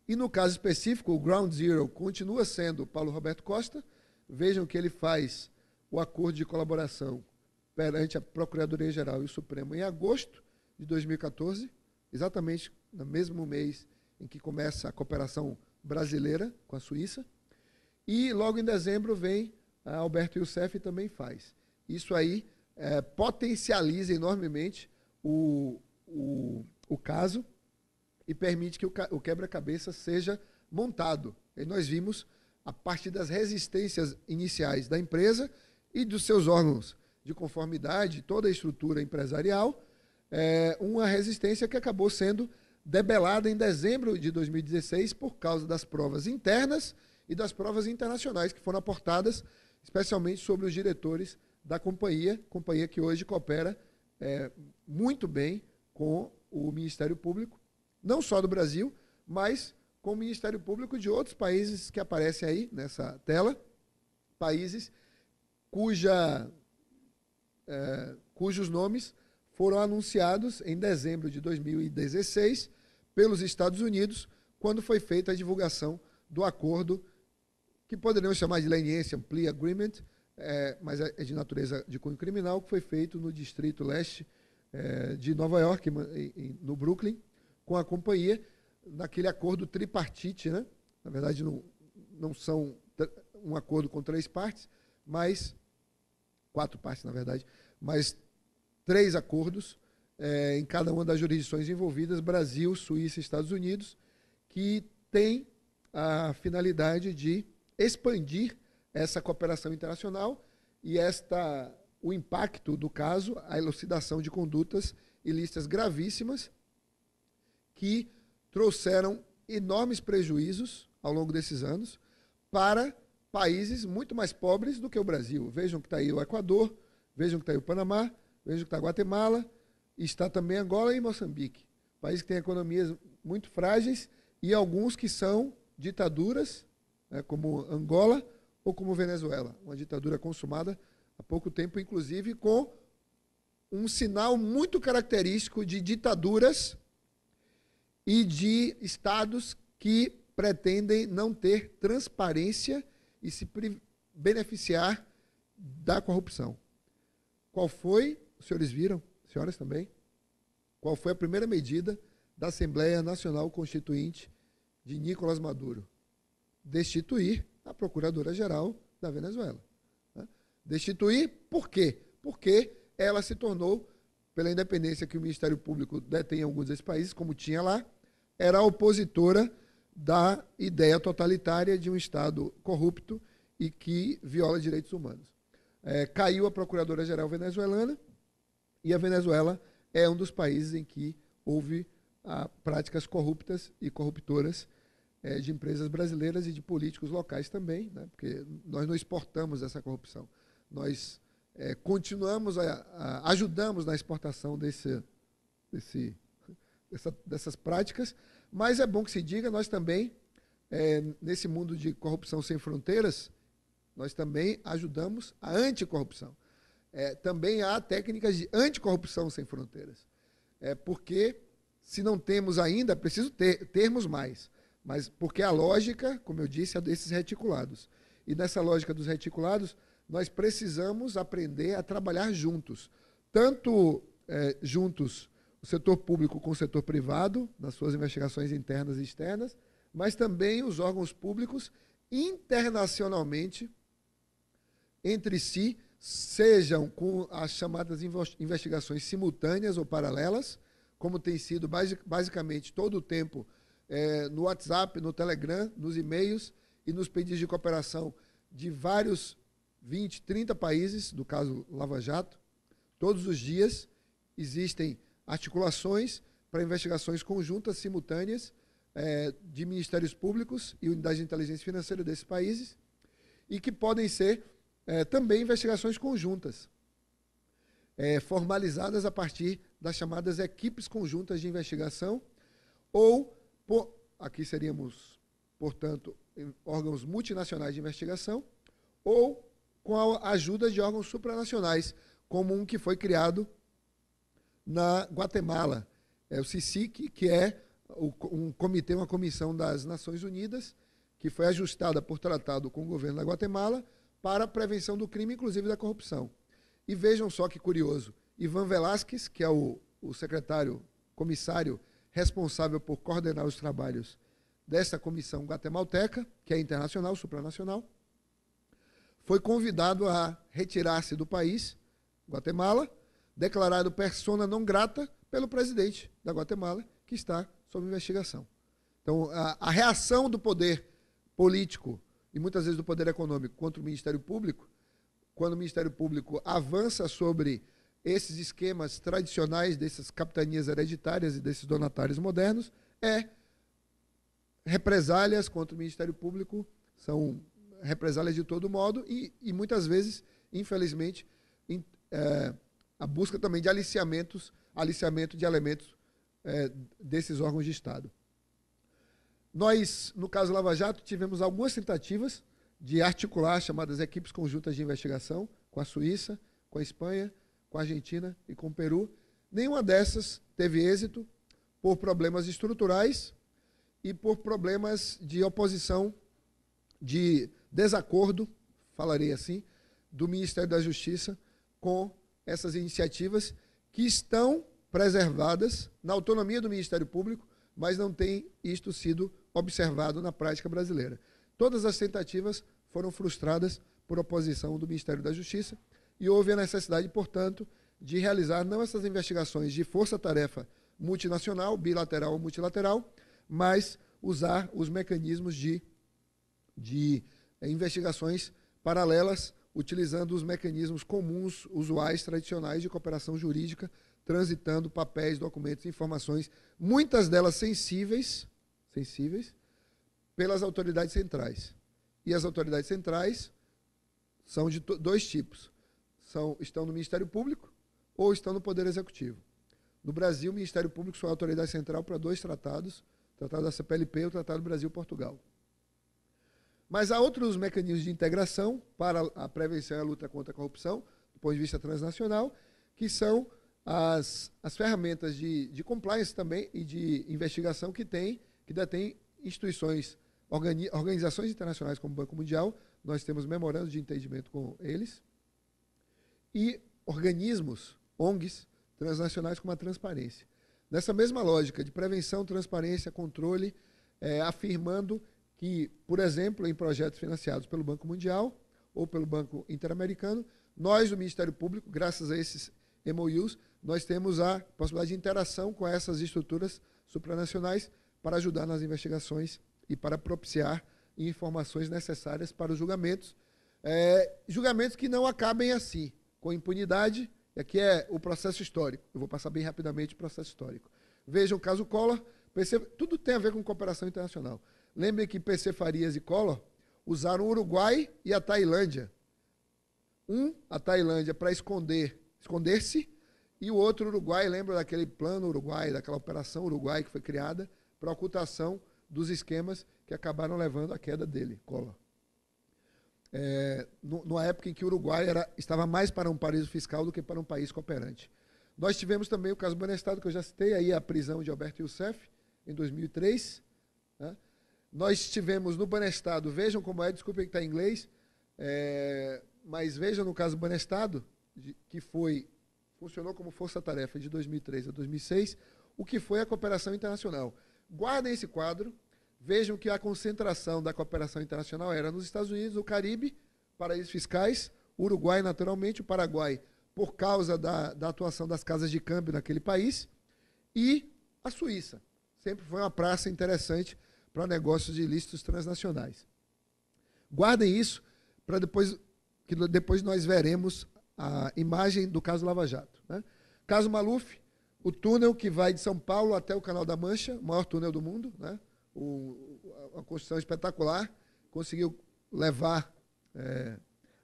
E no caso específico, o Ground Zero continua sendo Paulo Roberto Costa. Vejam que ele faz o acordo de colaboração perante a Procuradoria-Geral e o Supremo em agosto de 2014, exatamente no mesmo mês em que começa a cooperação brasileira com a Suíça. E logo em dezembro vem a Alberto Youssef e também faz. Isso aí potencializa enormemente o caso e permite que o quebra-cabeça seja montado. E nós vimos, a partir das resistências iniciais da empresa e dos seus órgãos de conformidade, toda a estrutura empresarial, uma resistência que acabou sendo debelada em dezembro de 2016 por causa das provas internas e das provas internacionais que foram aportadas, especialmente sobre os diretores da companhia que hoje coopera muito bem com o Ministério Público, não só do Brasil, mas com o Ministério Público de outros países que aparecem aí nessa tela, países cujos nomes foram anunciados em dezembro de 2016 pelos Estados Unidos, quando foi feita a divulgação do acordo que poderíamos chamar de Leniency Plea Agreement, mas é de natureza de cunho criminal, que foi feito no Distrito Leste de Nova York, no Brooklyn, com a companhia, naquele acordo tripartite, né? Na verdade, não são um acordo com 3 partes, mas 4 partes, na verdade, mas 3 acordos em cada uma das jurisdições envolvidas, Brasil, Suíça e Estados Unidos, que tem a finalidade de expandir essa cooperação internacional e o impacto do caso, a elucidação de condutas ilícitas gravíssimas que trouxeram enormes prejuízos ao longo desses anos para países muito mais pobres do que o Brasil. Vejam que está aí o Equador, vejam que está aí o Panamá, vejam que está Guatemala, e está também Angola e Moçambique. Países que têm economias muito frágeis e alguns que são ditaduras, como Angola ou como Venezuela, uma ditadura consumada há pouco tempo, inclusive com um sinal muito característico de ditaduras e de estados que pretendem não ter transparência e se beneficiar da corrupção. Qual foi, os senhores viram, senhoras também, qual foi a primeira medida da Assembleia Nacional Constituinte de Nicolás Maduro? Destituir a Procuradora-Geral da Venezuela. Destituir por quê? Porque ela se tornou, pela independência que o Ministério Público detém em alguns desses países, como tinha lá, era opositora da ideia totalitária de um Estado corrupto e que viola direitos humanos. caiu a Procuradora-Geral venezuelana, e a Venezuela é um dos países em que houve práticas corruptas e corruptoras de empresas brasileiras e de políticos locais também, né? Porque nós não exportamos essa corrupção. Nós continuamos ajudamos na exportação dessas práticas, mas é bom que se diga, nós também, nesse mundo de corrupção sem fronteiras, nós também ajudamos a anticorrupção. Também há técnicas de anticorrupção sem fronteiras. Porque, se não temos ainda, é preciso termos mais. Mas porque a lógica, como eu disse, é desses reticulados. E nessa lógica dos reticulados, nós precisamos aprender a trabalhar juntos. Tanto juntos o setor público com o setor privado, nas suas investigações internas e externas, mas também os órgãos públicos internacionalmente entre si, sejam com as chamadas investigações simultâneas ou paralelas, como tem sido basicamente todo o tempo no WhatsApp, no Telegram, nos e-mails e nos pedidos de cooperação de vários 20, 30 países, do caso Lava Jato. Todos os dias existem articulações para investigações conjuntas, simultâneas, de ministérios públicos e unidades de inteligência financeira desses países, e que podem ser também investigações conjuntas, formalizadas a partir das chamadas equipes conjuntas de investigação, ou, aqui seríamos, portanto, órgãos multinacionais de investigação, ou com a ajuda de órgãos supranacionais, como um que foi criado na Guatemala, o CICIG, que é um comitê, uma comissão das Nações Unidas, que foi ajustada por tratado com o governo da Guatemala para a prevenção do crime, inclusive da corrupção. E vejam só que curioso, Ivan Velásquez, que é o comissário responsável por coordenar os trabalhos dessa comissão guatemalteca, que é internacional, supranacional, foi convidado a retirar-se do país, Guatemala, declarado persona não grata pelo presidente da Guatemala, que está sob investigação. Então, a reação do poder político e muitas vezes do poder econômico contra o Ministério Público, quando o Ministério Público avança sobre esses esquemas tradicionais dessas capitanias hereditárias e desses donatários modernos, represálias contra o Ministério Público, são represálias de todo modo e muitas vezes, infelizmente, a busca também de aliciamento de elementos desses órgãos de Estado. Nós, no caso Lava Jato, tivemos algumas tentativas de articular chamadas equipes conjuntas de investigação com a Suíça, com a Espanha, com a Argentina e com o Peru. Nenhuma dessas teve êxito por problemas estruturais e por problemas de oposição, de desacordo, falarei assim, do Ministério da Justiça com essas iniciativas que estão preservadas na autonomia do Ministério Público, mas não tem isto sido observado na prática brasileira. Todas as tentativas foram frustradas por oposição do Ministério da Justiça e houve a necessidade, portanto, de realizar não essas investigações de força-tarefa multinacional, bilateral ou multilateral, mas usar os mecanismos de investigações paralelas, utilizando os mecanismos comuns, usuais, tradicionais de cooperação jurídica, transitando papéis, documentos, informações, muitas delas sensíveis, pelas autoridades centrais. E as autoridades centrais são de dois tipos. Estão no Ministério Público ou estão no Poder Executivo. No Brasil, o Ministério Público são a autoridade central para dois tratados, o Tratado da CPLP e o Tratado Brasil-Portugal. Mas há outros mecanismos de integração para a prevenção e a luta contra a corrupção, do ponto de vista transnacional, que são as ferramentas de compliance também e de investigação que detêm instituições, organizações internacionais como o Banco Mundial, nós temos memorandos de entendimento com eles, e organismos, ONGs, transnacionais como a Transparência. Nessa mesma lógica de prevenção, transparência, controle, afirmando que, por exemplo, em projetos financiados pelo Banco Mundial ou pelo Banco Interamericano, nós, do Ministério Público, graças a esses MOUs, nós temos a possibilidade de interação com essas estruturas supranacionais para ajudar nas investigações e para propiciar informações necessárias para os julgamentos, julgamentos que não acabem assim, com impunidade. E aqui é o processo histórico. Eu vou passar bem rapidamente o processo histórico. Vejam o caso Collor. Tudo tem a ver com cooperação internacional. Lembrem que PC Farias e Collor usaram o Uruguai e a Tailândia. A Tailândia para esconder-se, e o outro Uruguai, lembra daquele plano Uruguai, daquela operação Uruguai que foi criada para ocultação dos esquemas que acabaram levando à queda dele, Collor. Numa época em que o Uruguai estava mais para um paraíso fiscal do que para um país cooperante. Nós tivemos também o caso Banestado, que eu já citei, aí a prisão de Alberto Youssef, em 2003. Né? Nós tivemos no Banestado, vejam como é, desculpem que está em inglês, mas vejam no caso Banestado, que funcionou como força-tarefa de 2003 a 2006, o que foi a cooperação internacional. Guardem esse quadro, vejam que a concentração da cooperação internacional era nos Estados Unidos, o Caribe, paraísos fiscais, o Uruguai, naturalmente, o Paraguai, por causa da atuação das casas de câmbio naquele país, e a Suíça. Sempre foi uma praça interessante para negócios ilícitos transnacionais. Guardem isso para depois nós veremos a imagem do caso Lava Jato. Né? Caso Maluf, o túnel que vai de São Paulo até o Canal da Mancha, o maior túnel do mundo, né? Uma construção espetacular, conseguiu levar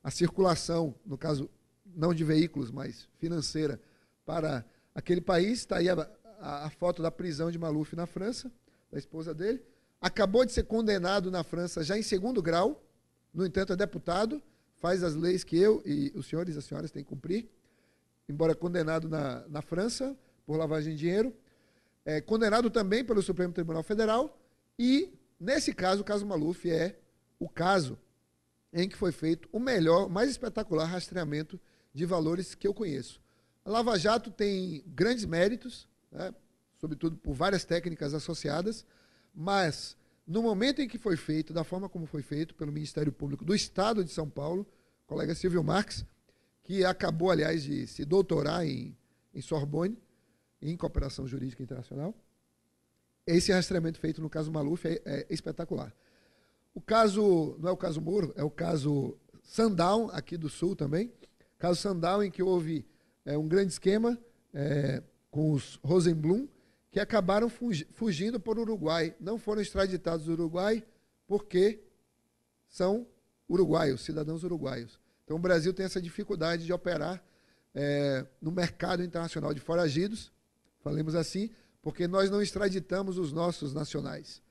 a circulação, no caso não de veículos, mas financeira, para aquele país. Está aí a foto da prisão de Maluf na França, da esposa dele. Acabou de ser condenado na França já em 2º grau, no entanto é deputado, faz as leis que eu e os senhores e as senhoras têm que cumprir, embora condenado na França por lavagem de dinheiro, condenado também pelo Supremo Tribunal Federal, e, nesse caso, o caso Maluf é o caso em que foi feito o melhor, mais espetacular rastreamento de valores que eu conheço. A Lava Jato tem grandes méritos, né, sobretudo por várias técnicas associadas, mas, no momento em que foi feito, da forma como foi feito pelo Ministério Público do Estado de São Paulo, o colega Silvio Marques, que acabou, aliás, de se doutorar em Sorbonne, em cooperação jurídica internacional, esse rastreamento feito no caso Maluf é espetacular. O caso, não é o caso Moro, é o caso Sundown, aqui do Sul também. Caso Sundown, em que houve um grande esquema com os Rosenblum, que acabaram fugindo para o Uruguai. Não foram extraditados do Uruguai porque são uruguaios, cidadãos uruguaios. Então, o Brasil tem essa dificuldade de operar no mercado internacional de foragidos, falemos assim, porque nós não extraditamos os nossos nacionais.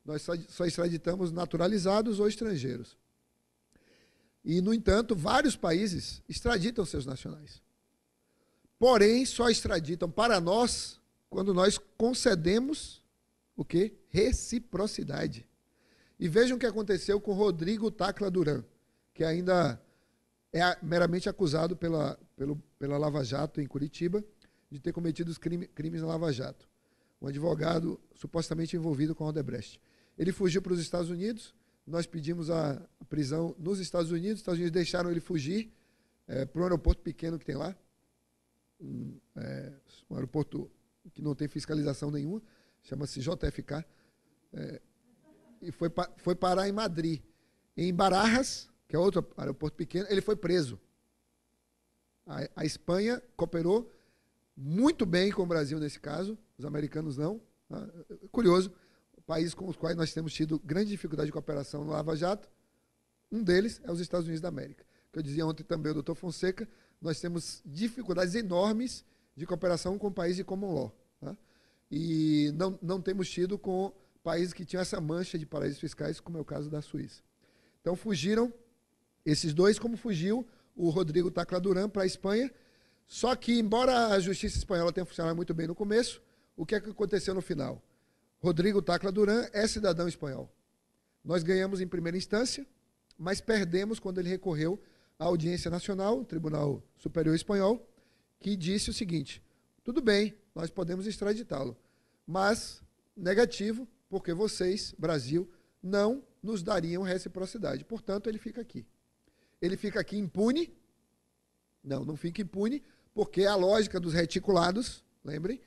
Nós só extraditamos naturalizados ou estrangeiros. E, no entanto, vários países extraditam seus nacionais. Porém, só extraditam para nós quando nós concedemos o quê? Reciprocidade. E vejam o que aconteceu com Rodrigo Tacla Duran, que ainda é meramente acusado pela Lava Jato em Curitiba de ter cometido os crimes na Lava Jato. Um advogado supostamente envolvido com a Odebrecht. Ele fugiu para os Estados Unidos, nós pedimos a prisão nos Estados Unidos, os Estados Unidos deixaram ele fugir para um aeroporto pequeno que tem lá, um aeroporto que não tem fiscalização nenhuma, chama-se JFK, e foi parar em Madrid. Em Barajas, que é outro aeroporto pequeno, ele foi preso. A Espanha cooperou muito bem com o Brasil nesse caso, os americanos não. Curioso, países com os quais nós temos tido grande dificuldade de cooperação no Lava Jato, um deles é os Estados Unidos da América. Que eu dizia ontem também ao doutor Fonseca, nós temos dificuldades enormes de cooperação com países de common law. Tá? E não temos tido com países que tinham essa mancha de paraísos fiscais, como é o caso da Suíça. Então fugiram esses dois, como fugiu o Rodrigo Tacla Duran para a Espanha. Só que, embora a justiça espanhola tenha funcionado muito bem no começo, o que é que aconteceu no final? Rodrigo Tacla Duran é cidadão espanhol. Nós ganhamos em primeira instância, mas perdemos quando ele recorreu à Audiência Nacional, o Tribunal Superior Espanhol, que disse o seguinte: tudo bem, nós podemos extraditá-lo, mas negativo, porque vocês, Brasil, não nos dariam reciprocidade. Portanto, ele fica aqui. Ele fica aqui impune? Não fica impune, porque a lógica dos reticulados, lembrem,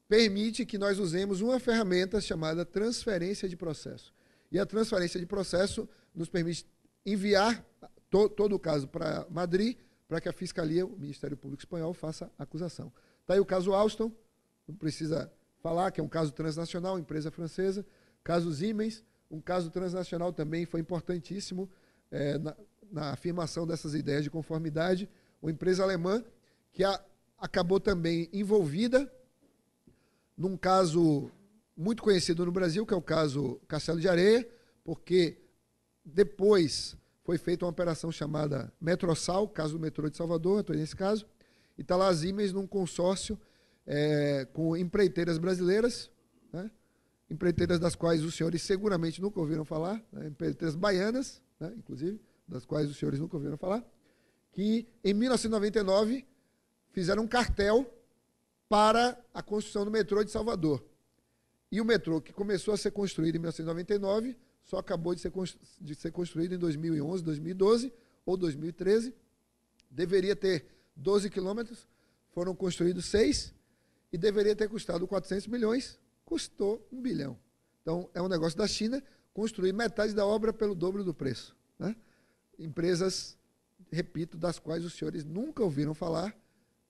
permite que nós usemos uma ferramenta chamada transferência de processo. E a transferência de processo nos permite enviar todo o caso para Madrid, para que a Fiscalia, o Ministério Público Espanhol, faça a acusação. Está aí o caso Alstom, não precisa falar, que é um caso transnacional, empresa francesa. Caso Siemens, um caso transnacional também, foi importantíssimo na afirmação dessas ideias de conformidade. Uma empresa alemã que acabou também envolvida num caso muito conhecido no Brasil, que é o caso Castelo de Areia, porque depois foi feita uma operação chamada Metrosal, caso do metrô de Salvador, estou nesse caso, e está lá a Siemens num consórcio com empreiteiras brasileiras, né? Empreiteiras das quais os senhores seguramente nunca ouviram falar, né? Empreiteiras baianas, né? Inclusive, das quais os senhores nunca ouviram falar, que em 1999 fizeram um cartel para a construção do metrô de Salvador. E o metrô, que começou a ser construído em 1999, só acabou de ser construído em 2011, 2012 ou 2013. Deveria ter 12 quilômetros, foram construídos 6, e deveria ter custado 400 milhões, custou 1 bilhão. Então, é um negócio da China construir metade da obra pelo dobro do preço, né? Empresas, repito, das quais os senhores nunca ouviram falar,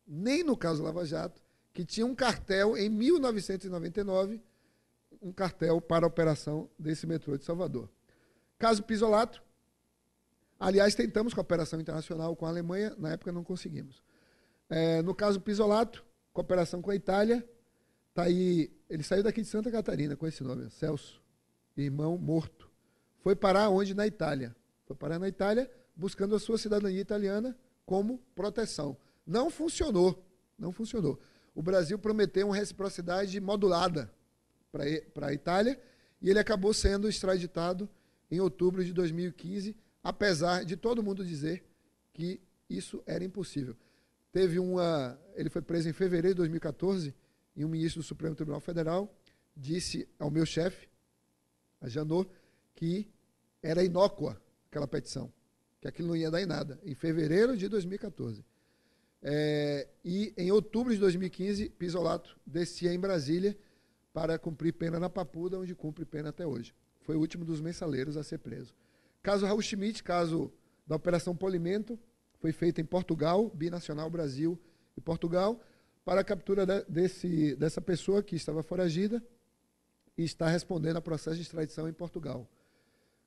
nem no caso Lava Jato, que tinha um cartel em 1999, um cartel para a operação desse metrô de Salvador. Caso Pisolato, aliás, tentamos cooperação internacional com a Alemanha, na época não conseguimos. No caso Pisolato, cooperação com a Itália, tá aí, ele saiu daqui de Santa Catarina com esse nome, Celso, irmão morto. Foi parar onde? Na Itália. Foi parar na Itália, buscando a sua cidadania italiana como proteção. Não funcionou, não funcionou. O Brasil prometeu uma reciprocidade modulada para a Itália, e ele acabou sendo extraditado em outubro de 2015, apesar de todo mundo dizer que isso era impossível. Ele foi preso em fevereiro de 2014, e um ministro do Supremo Tribunal Federal disse ao meu chefe, a Janot, que era inócua aquela petição, que aquilo não ia dar em nada, em fevereiro de 2014. E em outubro de 2015, Pisolato descia em Brasília para cumprir pena na Papuda, onde cumpre pena até hoje. Foi o último dos mensaleiros a ser preso. Caso Raul Schmidt, caso da Operação Polimento, foi feita em Portugal, binacional Brasil e Portugal, para a captura dessa pessoa que estava foragida e está respondendo a processo de extradição em Portugal.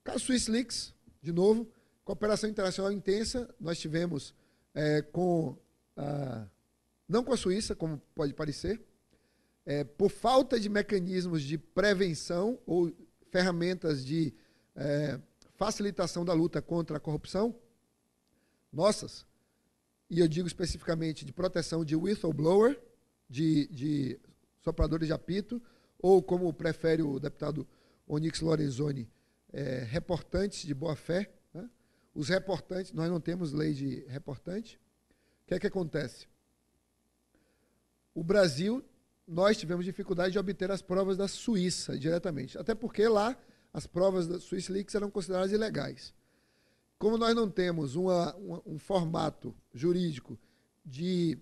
Caso Swiss Leaks, de novo, cooperação internacional intensa, nós tivemos não com a Suíça, como pode parecer, por falta de mecanismos de prevenção ou ferramentas de facilitação da luta contra a corrupção, nossas, e eu digo especificamente de proteção de whistleblower, de sopradores de apito, ou como prefere o deputado Onyx Lorenzoni, reportantes de boa-fé, né? Os reportantes, nós não temos lei de reportante. O que é que acontece? O Brasil, nós tivemos dificuldade de obter as provas da Suíça diretamente, até porque lá as provas da Swiss Leaks eram consideradas ilegais. Como nós não temos um formato jurídico de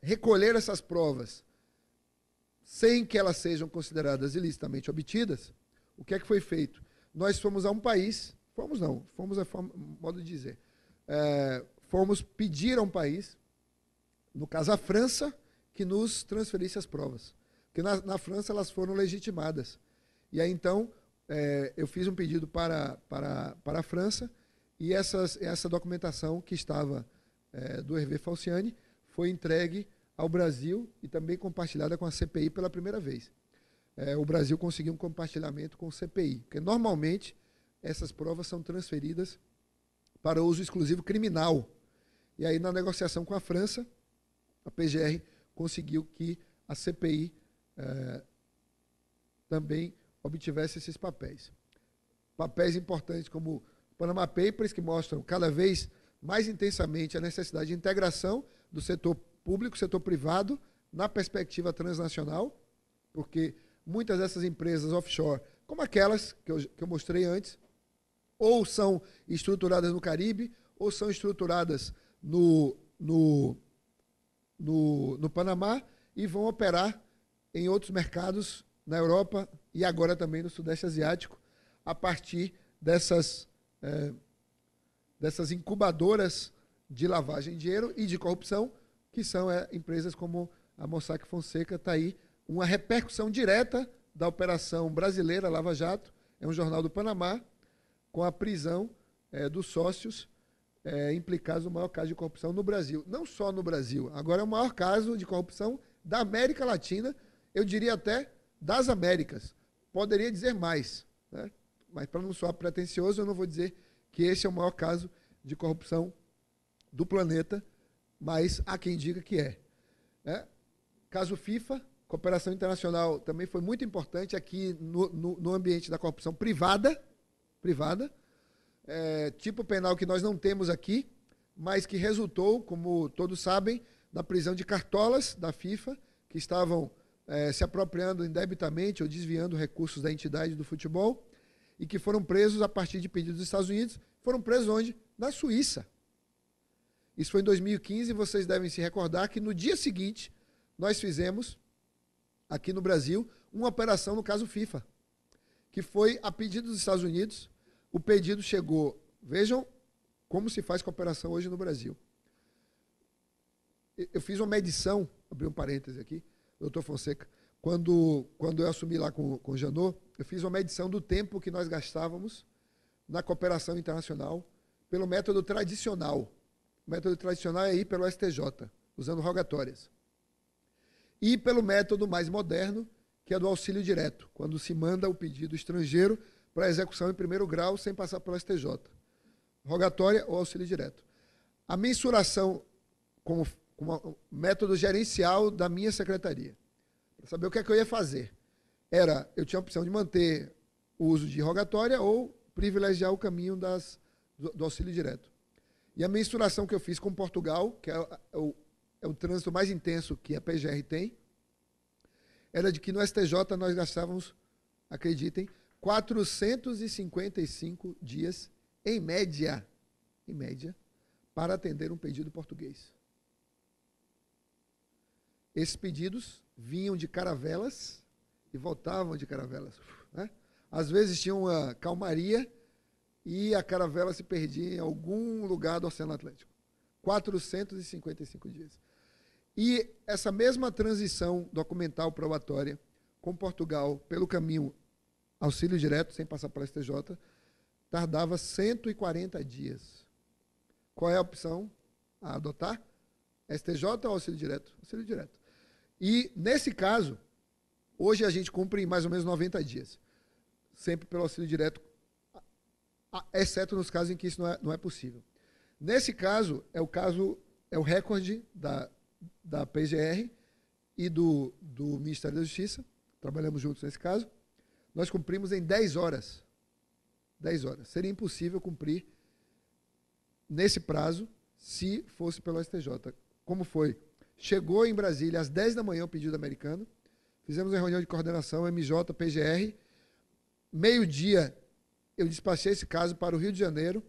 recolher essas provas sem que elas sejam consideradas ilicitamente obtidas, o que é que foi feito? Nós fomos a um país, fomos a modo de dizer, fomos pedir a um país, no caso a França, que nos transferisse as provas. Porque na França elas foram legitimadas. E aí então eu fiz um pedido para a França, e essa documentação que estava do Hervé Falciani foi entregue ao Brasil e também compartilhada com a CPI pela primeira vez. O Brasil conseguiu um compartilhamento com o CPI, porque normalmente essas provas são transferidas para uso exclusivo criminal. E aí, na negociação com a França, a PGR conseguiu que a CPI também obtivesse esses papéis. Papéis importantes como Panama Papers, que mostram cada vez mais intensamente a necessidade de integração do setor público, setor privado, na perspectiva transnacional, porque muitas dessas empresas offshore, como aquelas que eu mostrei antes, ou são estruturadas no Caribe, ou são estruturadas no Panamá e vão operar em outros mercados na Europa e agora também no Sudeste Asiático, a partir dessas dessas incubadoras de lavagem de dinheiro e de corrupção, que são empresas como a Mossack Fonseca. Está aí uma repercussão direta da operação brasileira Lava Jato, é um jornal do Panamá, com a prisão dos sócios implicados no maior caso de corrupção no Brasil. Não só no Brasil, agora é o maior caso de corrupção da América Latina, eu diria até das Américas. Poderia dizer mais, né? Mas para não soar pretencioso, eu não vou dizer que esse é o maior caso de corrupção do planeta, mas há quem diga que é. Caso FIFA, cooperação internacional também foi muito importante aqui no ambiente da corrupção privada, tipo penal que nós não temos aqui, mas que resultou, como todos sabem, na prisão de cartolas da FIFA, que estavam se apropriando indebitamente ou desviando recursos da entidade do futebol, e que foram presos a partir de pedidos dos Estados Unidos. Foram presos onde? Na Suíça. Isso foi em 2015, e vocês devem se recordar que no dia seguinte nós fizemos, aqui no Brasil, uma operação no caso FIFA, que foi a pedido dos Estados Unidos. O pedido chegou, vejam como se faz cooperação hoje no Brasil. Eu fiz uma medição, abri um parêntese aqui, doutor Fonseca, quando eu assumi lá com o Janot, eu fiz uma medição do tempo que nós gastávamos na cooperação internacional pelo método tradicional. O método tradicional é ir pelo STJ, usando rogatórias. E pelo método mais moderno, que é do auxílio direto, quando se manda o pedido estrangeiro para execução em primeiro grau sem passar pelo STJ. Rogatória ou auxílio direto. A mensuração como método gerencial da minha secretaria, para saber o que é que eu ia fazer, eu tinha a opção de manter o uso de rogatória ou privilegiar o caminho do auxílio direto. E a mensuração que eu fiz com Portugal, que é o trânsito mais intenso que a PGR tem, era de que no STJ nós gastávamos, acreditem, 455 dias, em média, para atender um pedido português. Esses pedidos vinham de caravelas e voltavam de caravelas. Né? Às vezes tinha uma calmaria e a caravela se perdia em algum lugar do Oceano Atlântico. 455 dias. E essa mesma transição documental probatória com Portugal pelo caminho auxílio direto, sem passar pela STJ, tardava 140 dias. Qual é a opção a adotar? STJ ou auxílio direto? Auxílio direto. E, nesse caso, hoje a gente cumpre em mais ou menos 90 dias. Sempre pelo auxílio direto, exceto nos casos em que isso não é possível. Nesse caso, é o recorde da PGR e do Ministério da Justiça. Trabalhamos juntos nesse caso. Nós cumprimos em 10 horas. 10 horas. Seria impossível cumprir nesse prazo se fosse pelo STJ. Como foi? Chegou em Brasília às 10 da manhã o pedido americano. Fizemos uma reunião de coordenação, MJ, PGR. Meio-dia, eu despachei esse caso para o Rio de Janeiro.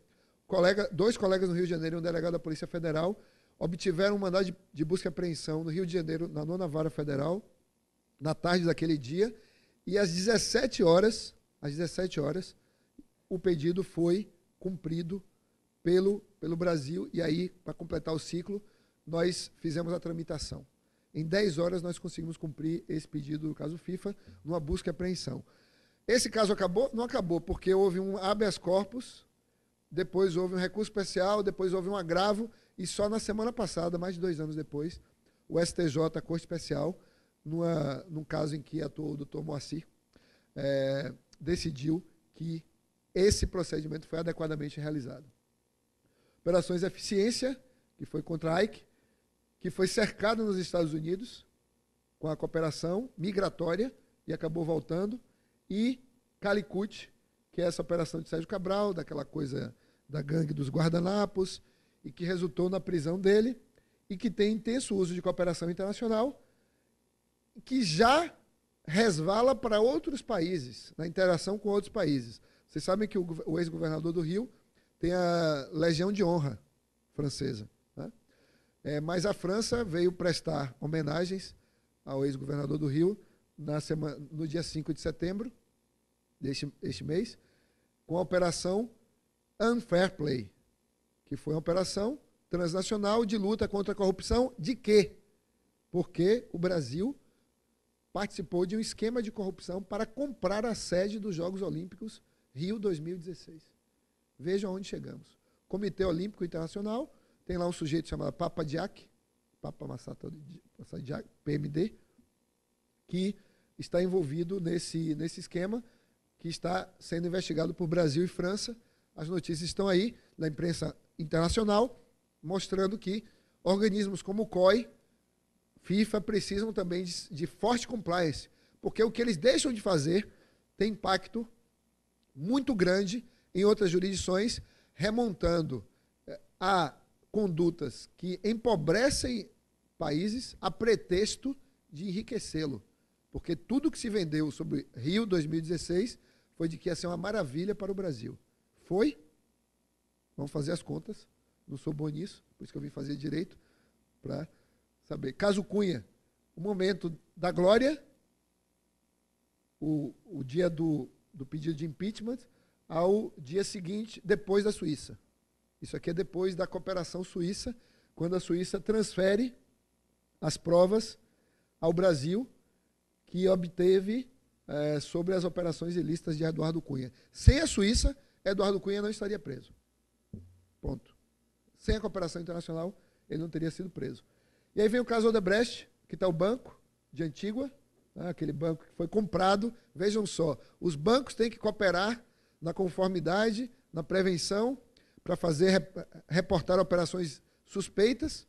Dois colegas no Rio de Janeiro e um delegado da Polícia Federal obtiveram um mandado de busca e apreensão no Rio de Janeiro, na 9ª Vara Federal, na tarde daquele dia. E às 17 horas, o pedido foi cumprido pelo Brasil. E aí, para completar o ciclo, nós fizemos a tramitação. Em 10 horas, nós conseguimos cumprir esse pedido do caso FIFA, numa busca e apreensão. Esse caso acabou? Não acabou, porque houve um habeas corpus, depois houve um recurso especial, depois houve um agravo, e só na semana passada, mais de 2 anos depois, o STJ, a Corte Especial, num caso em que atuou o doutor Moacir, decidiu que esse procedimento foi adequadamente realizado. Operações Eficiência, que foi contra a Ike, que foi cercado nos Estados Unidos com a cooperação migratória e acabou voltando, e Calicut, que é essa operação de Sérgio Cabral, daquela coisa da gangue dos guardanapos, e que resultou na prisão dele, e que tem intenso uso de cooperação internacional, que já resvala para outros países, na interação com outros países. Vocês sabem que o ex-governador do Rio tem a Legião de Honra francesa. Né? Mas a França veio prestar homenagens ao ex-governador do Rio no dia 5 de setembro deste mês, com a operação Unfair Play. que foi uma operação transnacional de luta contra a corrupção. De quê? Porque o Brasil participou de um esquema de corrupção para comprar a sede dos Jogos Olímpicos Rio 2016. Vejam onde chegamos. Comitê Olímpico Internacional, tem lá um sujeito chamado Papa Diak, Papa Massata Diak, PMD, que está envolvido nesse esquema, que está sendo investigado por Brasil e França. As notícias estão aí na imprensa internacional, mostrando que organismos como o COI, FIFA, precisam também de forte compliance, porque o que eles deixam de fazer tem impacto muito grande em outras jurisdições, remontando a condutas que empobrecem países a pretexto de enriquecê-lo. Porque tudo que se vendeu sobre Rio 2016 foi de que ia ser uma maravilha para o Brasil. Foi? Vamos fazer as contas. Não sou bom nisso, por isso que eu vim fazer direito, para saber. Caso Cunha, o momento da glória, o dia do pedido de impeachment, ao dia seguinte, depois da Suíça. Isso aqui é depois da cooperação suíça, quando a Suíça transfere as provas ao Brasil, que obteve sobre as operações ilícitas de Eduardo Cunha. Sem a Suíça, Eduardo Cunha não estaria preso. Ponto. Sem a cooperação internacional, ele não teria sido preso. E aí vem o caso Odebrecht, que está o banco de Antígua, né, aquele banco que foi comprado. Vejam só, os bancos têm que cooperar na conformidade, na prevenção, para reportar operações suspeitas,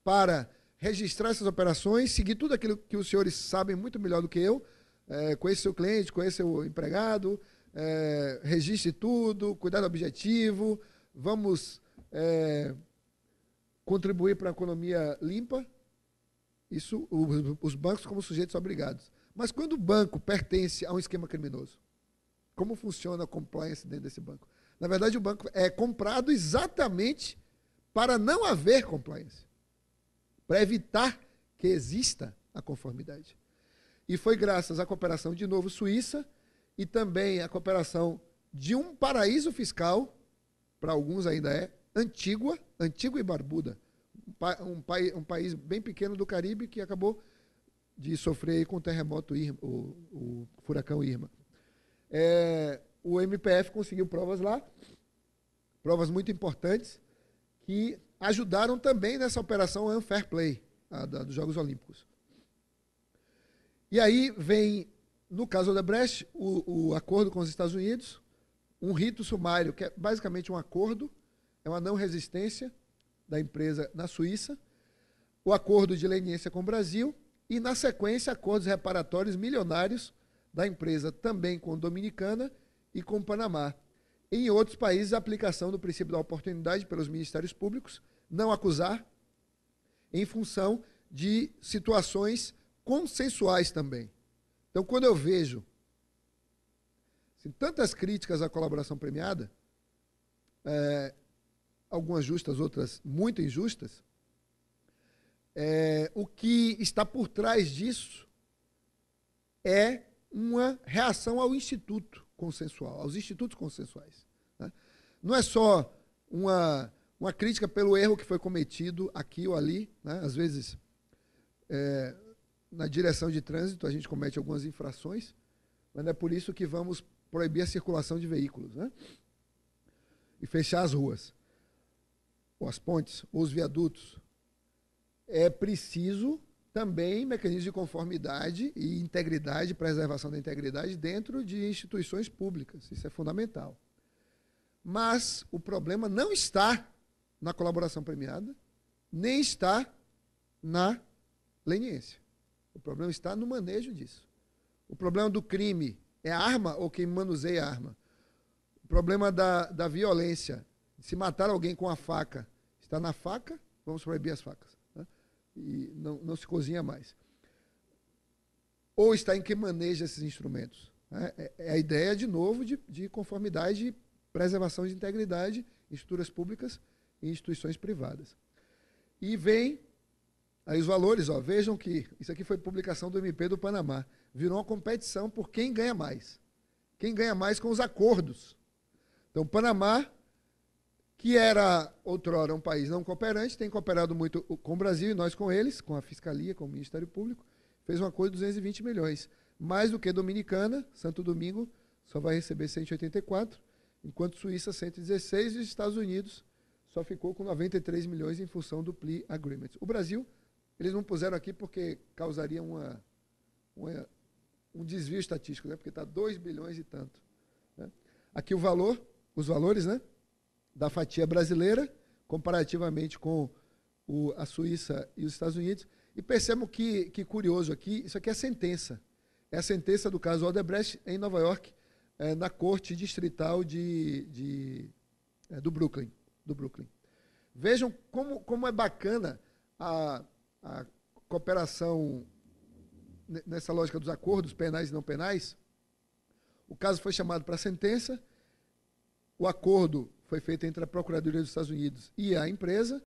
para registrar essas operações, seguir tudo aquilo que os senhores sabem muito melhor do que eu, conhecer seu cliente, conhecer seu empregado, registre tudo, cuidado objetivo, vamos contribuir para a economia limpa. Isso, os bancos como sujeitos obrigados. Mas quando o banco pertence a um esquema criminoso, como funciona a compliance dentro desse banco? Na verdade, o banco é comprado exatamente para não haver compliance, para evitar que exista a conformidade. E foi graças à cooperação, de novo, suíça, e também à cooperação de um paraíso fiscal, para alguns ainda é, Antígua e Barbuda, um país bem pequeno do Caribe que acabou de sofrer com o terremoto Irma, o furacão Irma. O MPF conseguiu provas lá, provas muito importantes, que ajudaram também nessa operação Unfair Play, dos Jogos Olímpicos. E aí vem, no caso Odebrecht, o acordo com os Estados Unidos, um rito sumário, que é basicamente um acordo, é uma não resistência da empresa na Suíça, o acordo de leniência com o Brasil e, na sequência, acordos reparatórios milionários da empresa também com Dominicana e com Panamá. Em outros países, a aplicação do princípio da oportunidade pelos ministérios públicos, não acusar, em função de situações consensuais também. Então, quando eu vejo assim, tantas críticas à colaboração premiada, algumas justas, outras muito injustas, o que está por trás disso é uma reação ao instituto consensual, aos institutos consensuais. Né? Não é só uma crítica pelo erro que foi cometido aqui ou ali, né? Às vezes, na direção de trânsito, a gente comete algumas infrações, mas não é por isso que vamos proibir a circulação de veículos, né? E fechar as ruas, ou as pontes, ou os viadutos. É preciso também mecanismos de conformidade e integridade, preservação da integridade dentro de instituições públicas. Isso é fundamental. Mas o problema não está na colaboração premiada, nem está na leniência. O problema está no manejo disso. O problema do crime é a arma ou quem manuseia a arma. O problema da violência, de se matar alguém com a faca, está na faca, vamos proibir as facas. E não se cozinha mais. Ou está em quem maneja esses instrumentos. É a ideia, de novo, de conformidade e preservação de integridade em estruturas públicas e instituições privadas. E vem aí os valores, vejam que isso aqui foi publicação do MP do Panamá. Virou uma competição por quem ganha mais. Quem ganha mais com os acordos. Então, o Panamá, que era outrora um país não cooperante, tem cooperado muito com o Brasil e nós com eles, com a Fiscalia, com o Ministério Público, fez um acordo de 220 milhões. Mais do que Dominicana, Santo Domingo só vai receber 184, enquanto Suíça 116 e os Estados Unidos só ficou com 93 milhões em função do Plea Agreement. O Brasil, eles não puseram aqui porque causaria um desvio estatístico, né? Porque está 2 bilhões e tanto. Né? Aqui os valores, né? Da fatia brasileira, comparativamente com a Suíça e os Estados Unidos. E percebam que curioso aqui, isso aqui é a sentença. É a sentença do caso Odebrecht em Nova York, na Corte Distrital do Brooklyn. Vejam como é bacana a cooperação nessa lógica dos acordos penais e não penais. O caso foi chamado para sentença, o acordo foi feito entre a Procuradoria dos Estados Unidos e a empresa,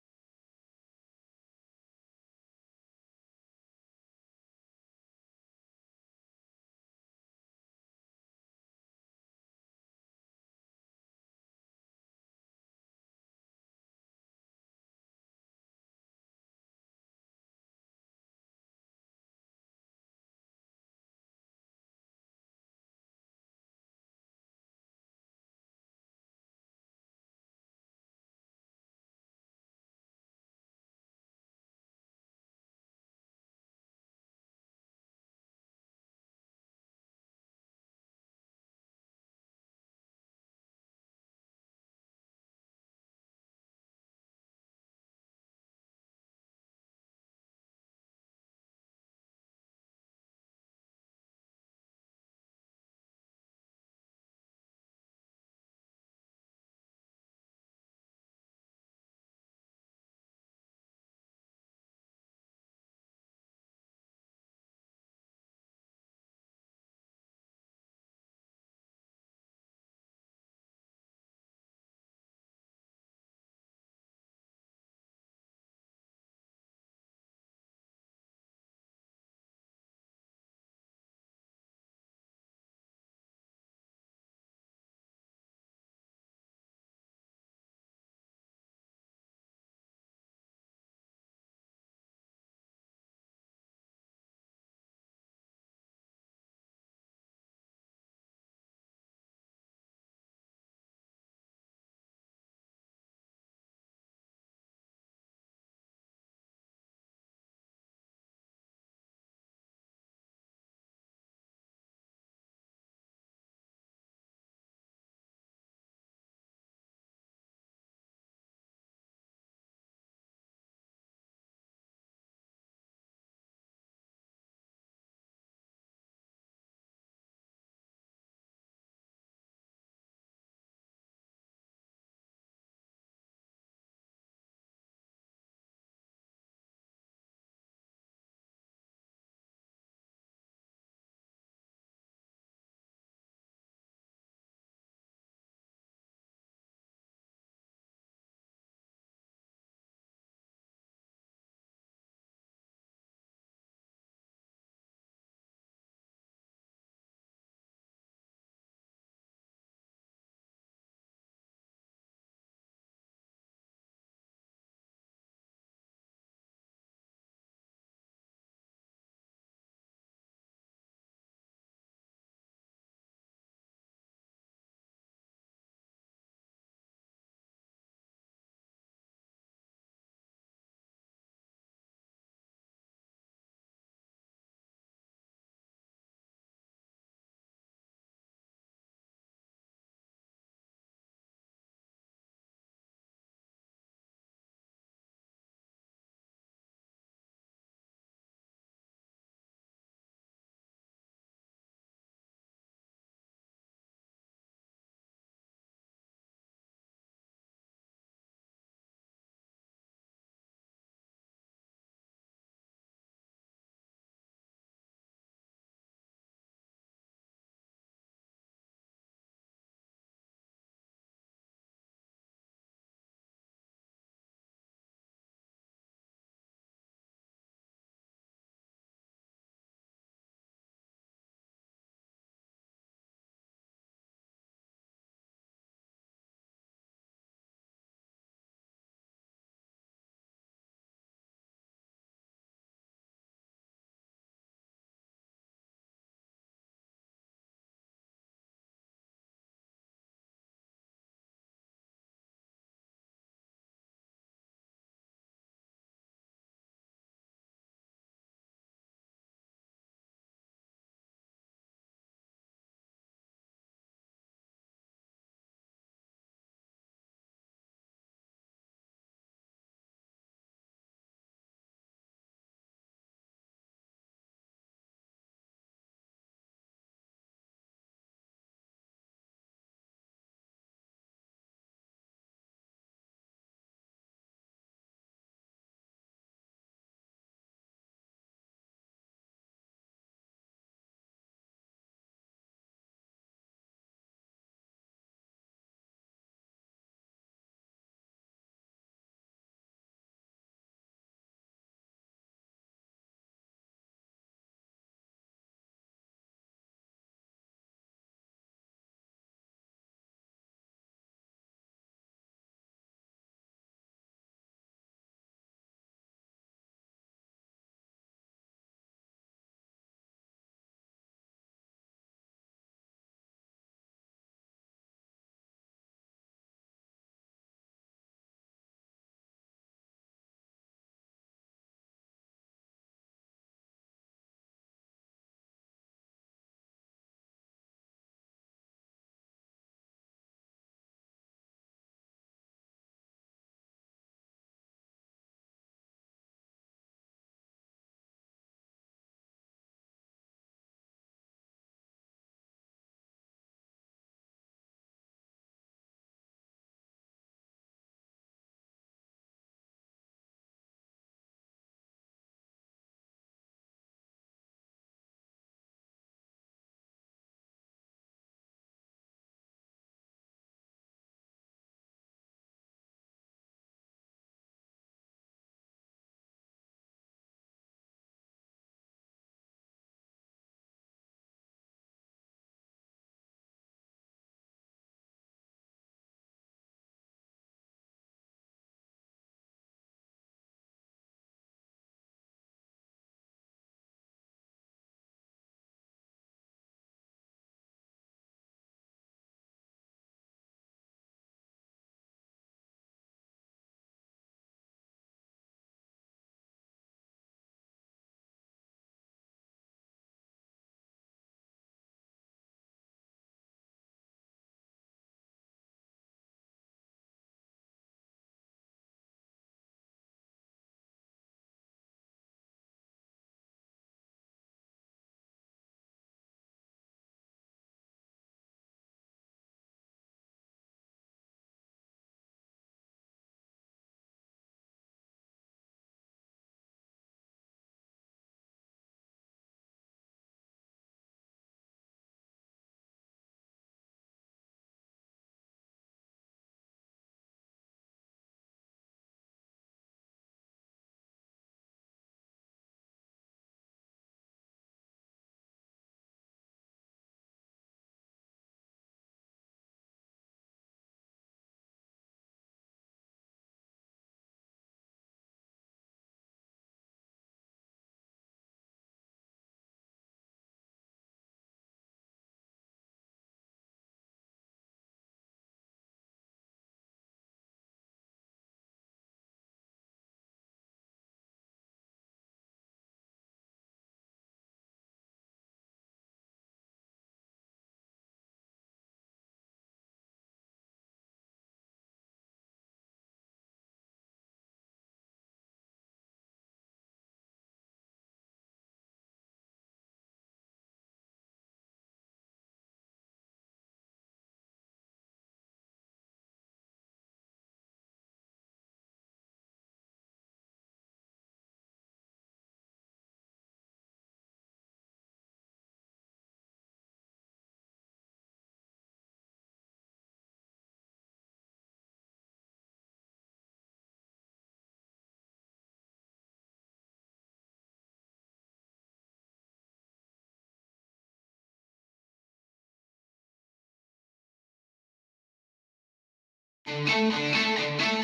Música